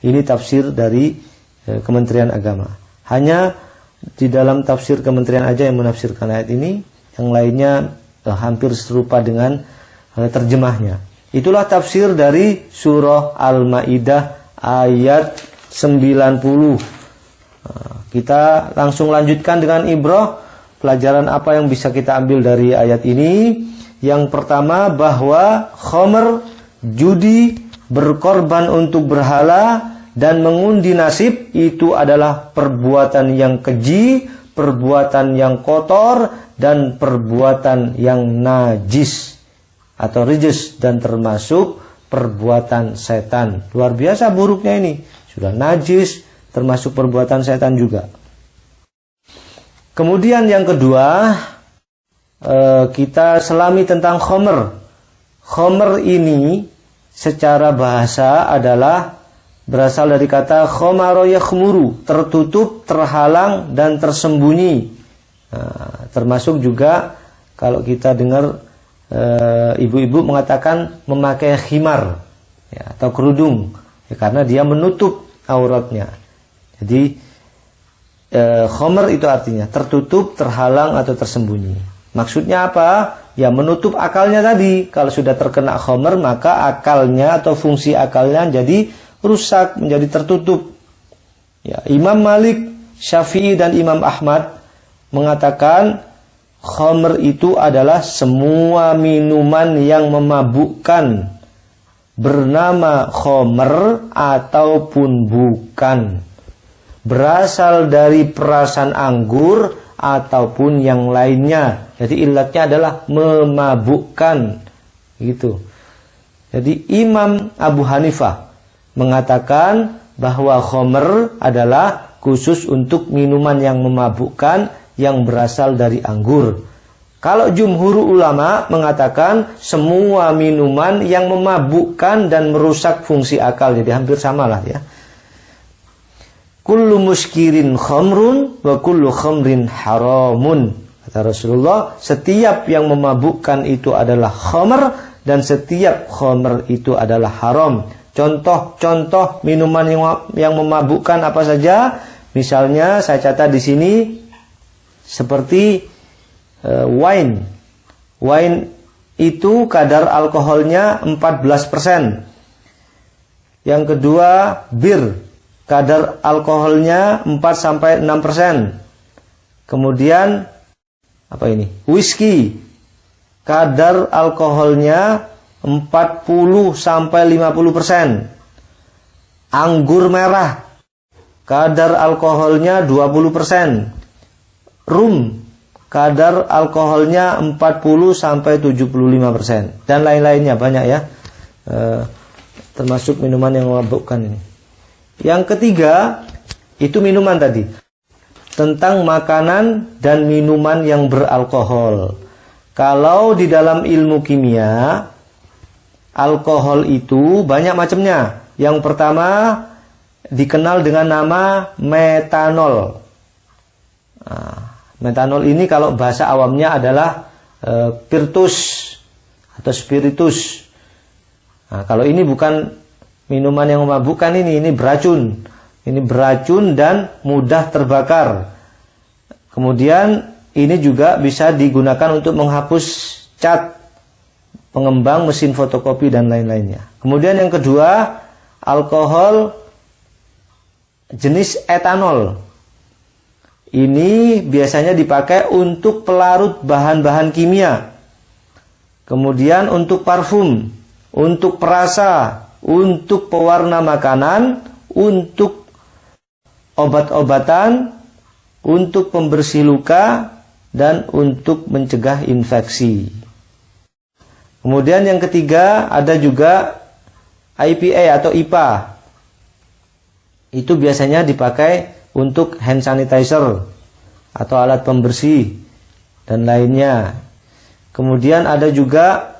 Ini tafsir dari Kementerian Agama. Hanya di dalam tafsir Kementerian aja yang menafsirkan ayat ini, yang lainnya hampir serupa dengan terjemahnya. Itulah tafsir dari surah Al-Maidah ayat 90. Kita langsung lanjutkan dengan ibrah. Pelajaran apa yang bisa kita ambil dari ayat ini? Yang pertama, bahwa khamr, judi, berkorban untuk berhala, dan mengundi nasib itu adalah perbuatan yang keji, perbuatan yang kotor, dan perbuatan yang najis atau rijis, dan termasuk perbuatan setan. Luar biasa buruknya ini. Sudah najis, termasuk perbuatan setan juga. Kemudian yang kedua, kita selami tentang khomer. Khomer ini secara bahasa adalah berasal dari kata khomaro yakhmuru, tertutup, terhalang, dan tersembunyi. Nah, termasuk juga kalau kita dengar ibu-ibu mengatakan memakai khimar, ya, atau kerudung, ya, karena dia menutup auratnya. Jadi khomer itu artinya tertutup, terhalang, atau tersembunyi. Maksudnya apa? Ya, menutup akalnya tadi. Kalau sudah terkena khomer, maka akalnya atau fungsi akalnya jadi rusak, menjadi tertutup. Ya, Imam Malik, Syafi'i, dan Imam Ahmad mengatakan khomer itu adalah semua minuman yang memabukkan, bernama khomer ataupun bukan, berasal dari perasan anggur ataupun yang lainnya. Jadi ilatnya adalah memabukkan, gitu. Jadi Imam Abu Hanifah mengatakan bahwa khomer adalah khusus untuk minuman yang memabukkan yang berasal dari anggur. Kalau jumhur ulama mengatakan semua minuman yang memabukkan dan merusak fungsi akal. Jadi hampir samalah ya. Kullu muskirin khamrun wa kullu khamrin haramun. Kata Rasulullah, setiap yang memabukkan itu adalah khamr dan setiap khamr itu adalah haram. Contoh-contoh minuman yang memabukkan apa saja? Misalnya saya catat di sini seperti wine. Wine itu kadar alkoholnya 14%. Yang kedua, bir. Kadar alkoholnya 4-6%. Kemudian apa ini? Whisky. Kadar alkoholnya 40-50%. Anggur merah. Kadar alkoholnya 20%. Rum. Kadar alkoholnya 40-75%. Dan lain-lainnya banyak ya. Termasuk minuman yang memabukkan ini. Yang ketiga, itu minuman tadi. Tentang makanan dan minuman yang beralkohol. Kalau di dalam ilmu kimia, alkohol itu banyak macamnya. Yang pertama dikenal dengan nama metanol. Metanol ini kalau bahasa awamnya adalah spiritus atau spiritus. Kalau ini bukan minuman yang memabukkan, ini beracun. Ini beracun dan mudah terbakar. Kemudian ini juga bisa digunakan untuk menghapus cat, pengembang mesin fotokopi dan lain-lainnya. Kemudian yang kedua, alkohol jenis etanol. Ini biasanya dipakai untuk pelarut bahan-bahan kimia. Kemudian untuk parfum, untuk perasa, untuk pewarna makanan, untuk obat-obatan, untuk pembersih luka, dan untuk mencegah infeksi. Kemudian yang ketiga ada juga IPA atau IPA. Itu biasanya dipakai untuk hand sanitizer atau alat pembersih dan lainnya. Kemudian ada juga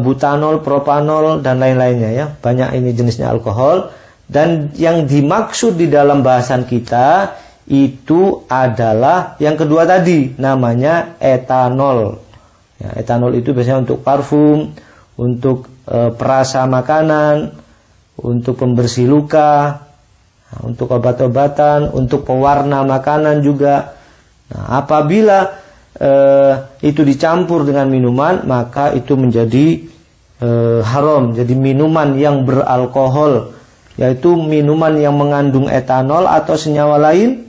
butanol, propanol dan lain-lainnya ya. Banyak ini jenisnya alkohol. Dan yang dimaksud di dalam bahasan kita itu adalah yang kedua tadi, namanya etanol. Ya, etanol itu biasanya untuk parfum, untuk perasa makanan, untuk pembersih luka, untuk obat-obatan, untuk pewarna makanan juga. Nah, apabila itu dicampur dengan minuman, maka itu menjadi haram. Jadi minuman yang beralkohol, yaitu minuman yang mengandung etanol atau senyawa lain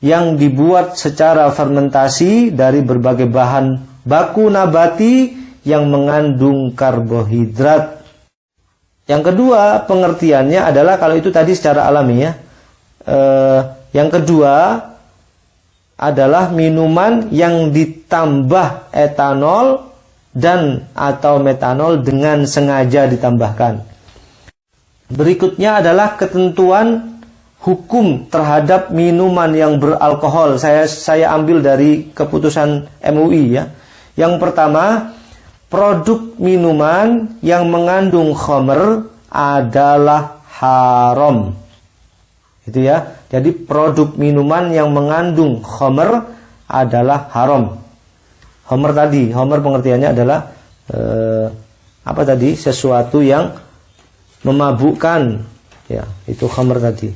yang dibuat secara fermentasi dari berbagai bahan baku nabati yang mengandung karbohidrat. Yang kedua pengertiannya adalah, kalau itu tadi secara alami ya. Yang kedua adalah minuman yang ditambah etanol dan atau metanol dengan sengaja ditambahkan. Berikutnya adalah ketentuan hukum terhadap minuman yang beralkohol. Saya ambil dari keputusan MUI ya. Yang pertama, produk minuman yang mengandung khamr adalah haram. Itu ya. Jadi produk minuman yang mengandung khamr adalah haram. Khamr tadi, khamr pengertiannya adalah apa tadi? Sesuatu yang memabukkan. Ya, itu khamr tadi.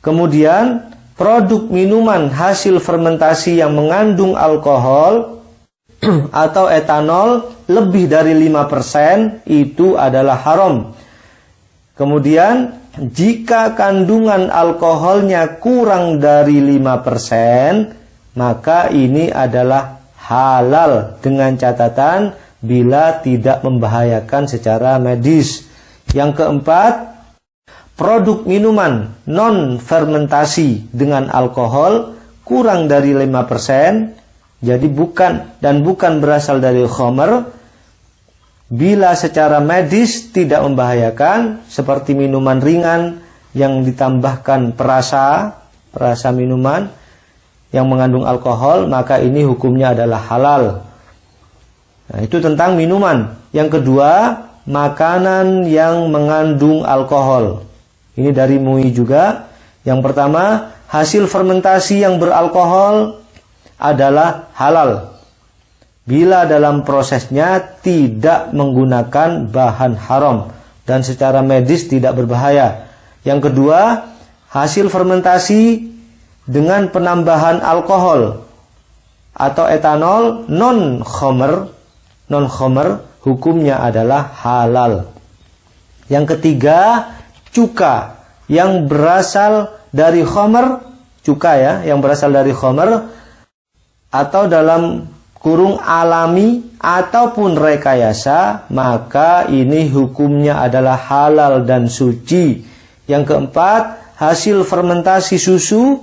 Kemudian produk minuman hasil fermentasi yang mengandung alkohol atau etanol lebih dari 5% itu adalah haram. Kemudian jika kandungan alkoholnya kurang dari 5%, maka ini adalah halal dengan catatan bila tidak membahayakan secara medis. Yang keempat, produk minuman non-fermentasi dengan alkohol kurang dari 5%, jadi bukan berasal dari khamr, bila secara medis tidak membahayakan, seperti minuman ringan yang ditambahkan perasa minuman yang mengandung alkohol, maka ini hukumnya adalah halal. Nah, itu tentang minuman. Yang kedua, makanan yang mengandung alkohol. Ini dari MUI juga. Yang pertama, hasil fermentasi yang beralkohol adalah halal bila dalam prosesnya tidak menggunakan bahan haram dan secara medis tidak berbahaya. Yang kedua, hasil fermentasi dengan penambahan alkohol atau etanol non-khamr, hukumnya adalah halal. Yang ketiga, cuka yang berasal dari khamr, cuka ya, yang berasal dari khamr atau dalam kurung alami ataupun rekayasa, maka ini hukumnya adalah halal dan suci. Yang keempat, hasil fermentasi susu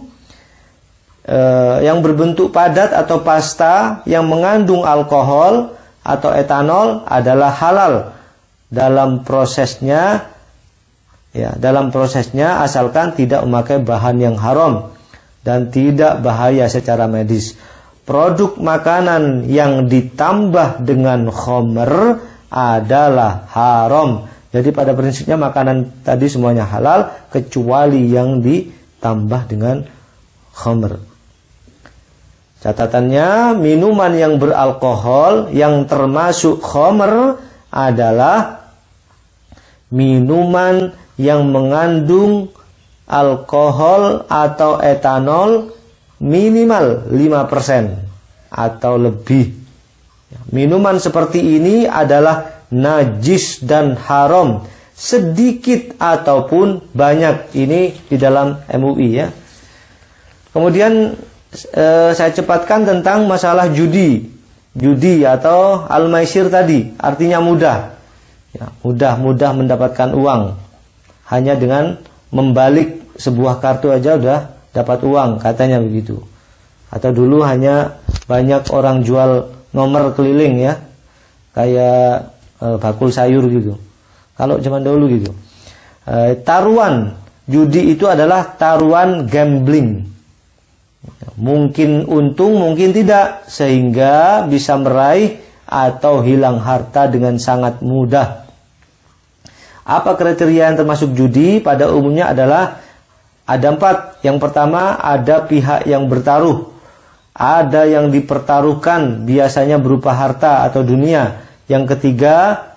yang berbentuk padat atau pasta yang mengandung alkohol atau etanol adalah halal dalam prosesnya. Ya, dalam prosesnya asalkan tidak memakai bahan yang haram dan tidak bahaya secara medis. produk makanan yang ditambah dengan khamr adalah haram. Jadi pada prinsipnya makanan tadi semuanya halal kecuali yang ditambah dengan khamr. Catatannya, minuman yang beralkohol yang termasuk khamr adalah minuman yang mengandung alkohol atau etanol minimal 5% atau lebih. Minuman seperti ini adalah najis dan haram, sedikit ataupun banyak. Ini di dalam MUI ya. Kemudian saya cepatkan tentang masalah judi atau al-maisir tadi, artinya mudah. Ya, mudah mendapatkan uang. Hanya dengan membalik sebuah kartu aja udah dapat uang, katanya begitu. Atau dulu hanya banyak orang jual nomor keliling ya, kayak bakul sayur gitu. Kalau zaman dulu gitu. Taruhan judi itu adalah taruhan gambling. Mungkin untung, mungkin tidak, sehingga bisa meraih atau hilang harta dengan sangat mudah. Apa kriteria yang termasuk judi? Pada umumnya adalah ada 4. Yang pertama, ada pihak yang bertaruh. Ada yang dipertaruhkan, biasanya berupa harta atau dunia. Yang ketiga,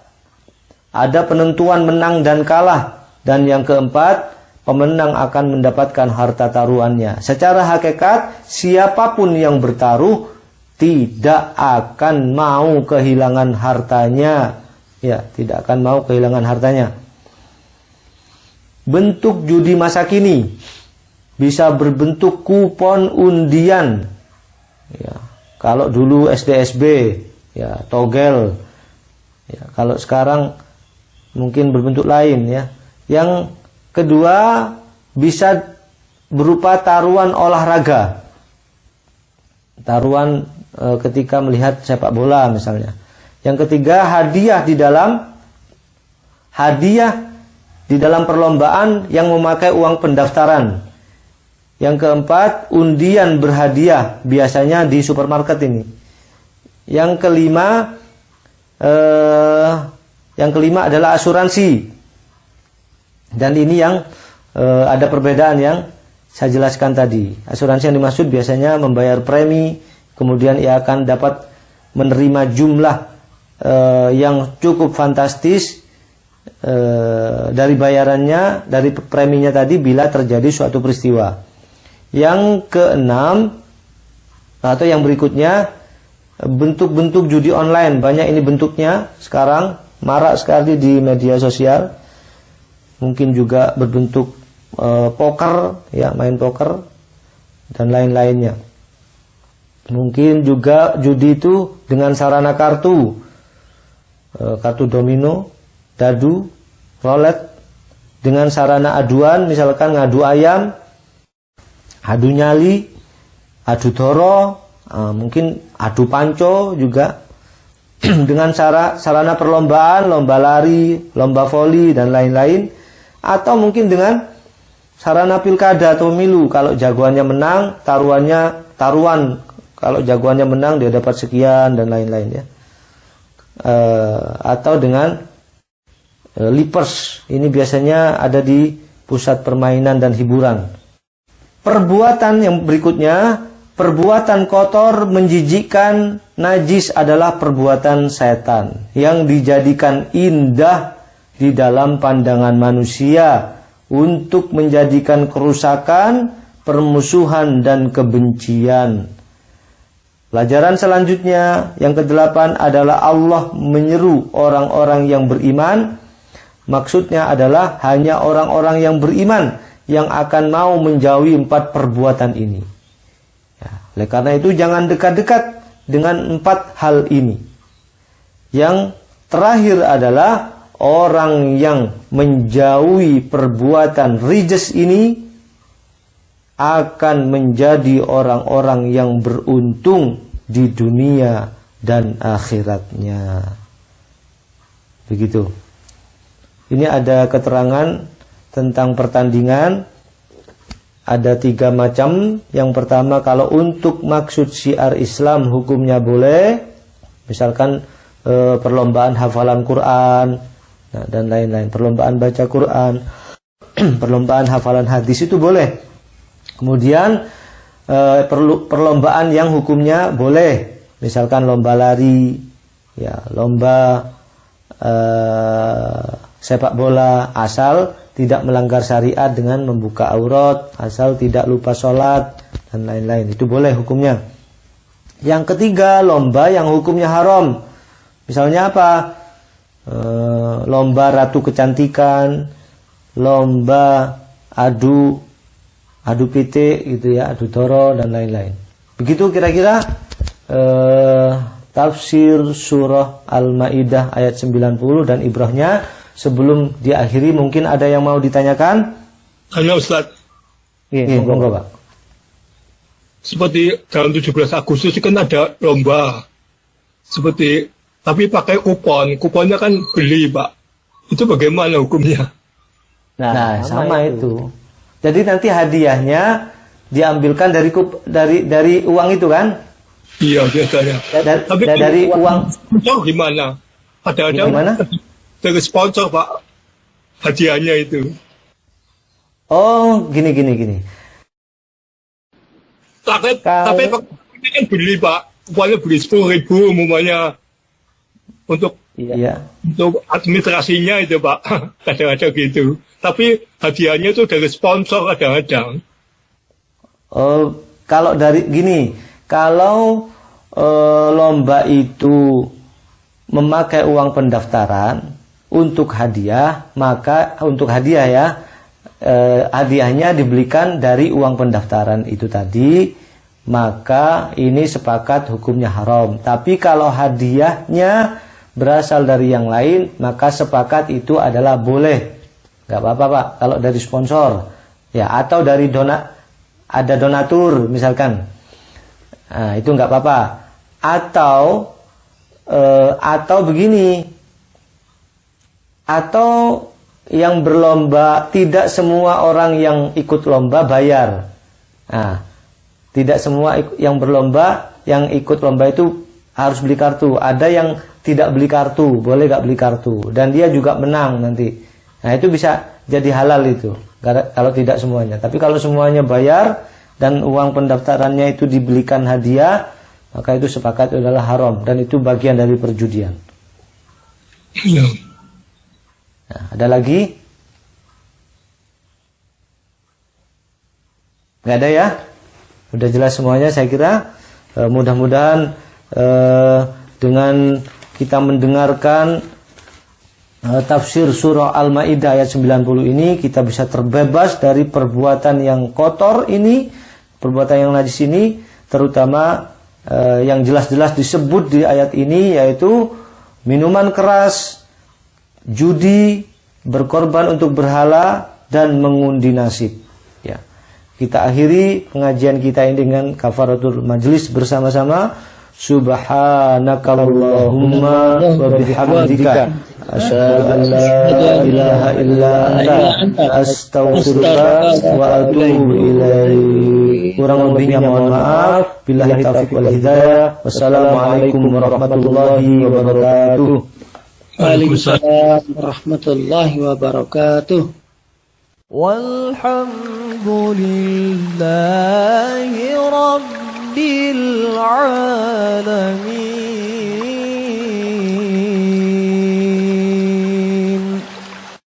ada penentuan menang dan kalah. Dan yang keempat, pemenang akan mendapatkan harta taruhannya. Secara hakikat, siapapun yang bertaruh tidak akan mau kehilangan hartanya. Ya, tidak akan mau kehilangan hartanya. Bentuk judi masa kini bisa berbentuk kupon undian. Ya, kalau dulu SDSB, ya togel. Ya, kalau sekarang mungkin berbentuk lain ya. Yang kedua bisa berupa taruhan olahraga. Taruhan ketika melihat sepak bola misalnya. Yang ketiga, hadiah di dalam perlombaan yang memakai uang pendaftaran. Yang keempat, undian berhadiah, biasanya di supermarket ini. Yang kelima adalah asuransi. Dan ini yang ada perbedaan yang saya jelaskan tadi. Asuransi yang dimaksud biasanya membayar premi, kemudian ia akan dapat menerima jumlah yang cukup fantastis dari bayarannya, dari preminya tadi bila terjadi suatu peristiwa. Yang keenam atau yang berikutnya, bentuk-bentuk judi online. Banyak ini bentuknya sekarang, marak sekali di media sosial. Mungkin juga berbentuk poker, ya main poker dan lain-lainnya. Mungkin juga judi itu dengan sarana kartu domino, dadu, roulette, dengan sarana aduan, misalkan ngadu ayam, adu nyali, adu doro, mungkin adu panco juga, dengan sarana perlombaan, lomba lari, lomba voli dan lain-lain, atau mungkin dengan sarana pilkada atau pemilu. Kalau jagoannya menang, taruhan. Kalau jagoannya menang dia dapat sekian dan lain-lain ya. Atau dengan Lippers, ini biasanya ada di pusat permainan dan hiburan. Perbuatan yang berikutnya, perbuatan kotor, menjijikkan, najis adalah perbuatan setan yang dijadikan indah di dalam pandangan manusia untuk menjadikan kerusakan, permusuhan dan kebencian. Pelajaran selanjutnya yang ke-8 adalah Allah menyeru orang-orang yang beriman. Maksudnya adalah hanya orang-orang yang beriman yang akan mau menjauhi 4 perbuatan ini. Ya, oleh karena itu jangan dekat-dekat dengan 4 hal ini. Yang terakhir adalah orang yang menjauhi perbuatan rijs ini akan menjadi orang-orang yang beruntung di dunia dan akhiratnya. Begitu. Ini ada keterangan tentang pertandingan ada 3 macam. Yang pertama, kalau untuk maksud syiar Islam hukumnya boleh, misalkan perlombaan hafalan Quran, nah, dan lain-lain, perlombaan baca Quran, perlombaan hafalan hadis itu boleh. Kemudian perlombaan yang hukumnya boleh, misalkan lomba lari, ya, lomba sepak bola, asal tidak melanggar syariat dengan membuka aurat, asal tidak lupa sholat, dan lain-lain. Itu boleh hukumnya. Yang ketiga, lomba yang hukumnya haram. Misalnya apa? Lomba ratu kecantikan, lomba adu pitik gitu ya, adu toro, dan lain-lain. Begitu kira-kira tafsir surah Al-Maidah ayat 90 dan ibrahnya. Sebelum diakhiri mungkin ada yang mau ditanyakan? Hanya Ustaz. Iya, monggo Pak. Seperti dalam 17 Agustus kan ada lomba. Seperti, tapi pakai kupon. Kuponnya kan beli, Pak. Itu bagaimana hukumnya? Nah, sama itu. Jadi nanti hadiahnya diambilkan dari uang itu kan? Iya, biasanya. Tapi dari uang gimana? Ada gimana? Dari sponsor, Pak, hadiahnya itu. Oh, gini. Tapi ini kan beli, Pak. Kuponnya beli 10.000 umumnya. Untuk administrasinya itu, Pak. Kadang-kadang gitu. Tapi hadiahnya itu dari sponsor kadang-kadang. Kalau dari gini, kalau lomba itu memakai uang pendaftaran untuk hadiah, maka untuk hadiah ya, hadiahnya dibelikan dari uang pendaftaran itu tadi, maka ini sepakat hukumnya haram. Tapi kalau hadiahnya berasal dari yang lain, maka sepakat itu adalah boleh. Gak apa-apa Pak, kalau dari sponsor ya, atau dari ada donatur misalkan, nah, itu nggak apa-apa. Atau begini, atau yang berlomba, tidak semua orang yang ikut lomba bayar. Nah, tidak semua yang berlomba, yang ikut lomba itu harus beli kartu. Ada yang tidak beli kartu, boleh gak beli kartu, dan dia juga menang nanti. Nah, itu bisa jadi halal itu, kalau tidak semuanya. Tapi kalau semuanya bayar dan uang pendaftarannya itu dibelikan hadiah, maka itu sepakat adalah haram, dan itu bagian dari perjudian. Nah, ada lagi? Nggak ada ya? Udah jelas semuanya saya kira. Mudah-mudahan dengan kita mendengarkan tafsir surah Al-Maidah ayat 90 ini, kita bisa terbebas dari perbuatan yang kotor ini, perbuatan yang najis ini, terutama yang jelas-jelas disebut di ayat ini, yaitu minuman keras, judi, berkorban untuk berhala, dan mengundi nasib. Ya. Kita akhiri pengajian kita ini dengan kafaratul majlis bersama-sama. Subhanakallahumma wa bihamdika asyhadu an la ilaha illa anta astaghfiruka wa atubu ilaik. Kurang lebihnya mohon maaf. Billahi taufiq wal hidayah. Wassalamualaikum warahmatullahi wabarakatuh. Waalaikumsalam warahmatullahi wabarakatuh. Walhamdulillahi rabbil alamin.